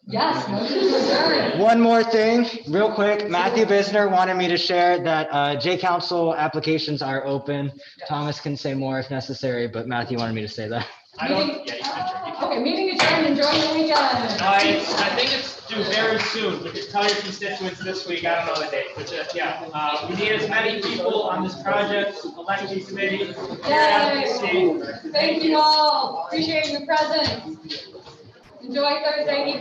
Yes, motion to adjourn. One more thing, real quick. Matthew Bisner wanted me to share that J Council applications are open. Thomas can say more if necessary, but Matthew wanted me to say that. I don't, yeah, you can. Okay, meeting adjourned. Enjoy your weekend. I think it's due very soon. You can tell your constituents this week. I don't know the date, but yeah, we need as many people on this project, election committee. Yay. Thank you all. Appreciate your presence. Enjoy Thursday evening.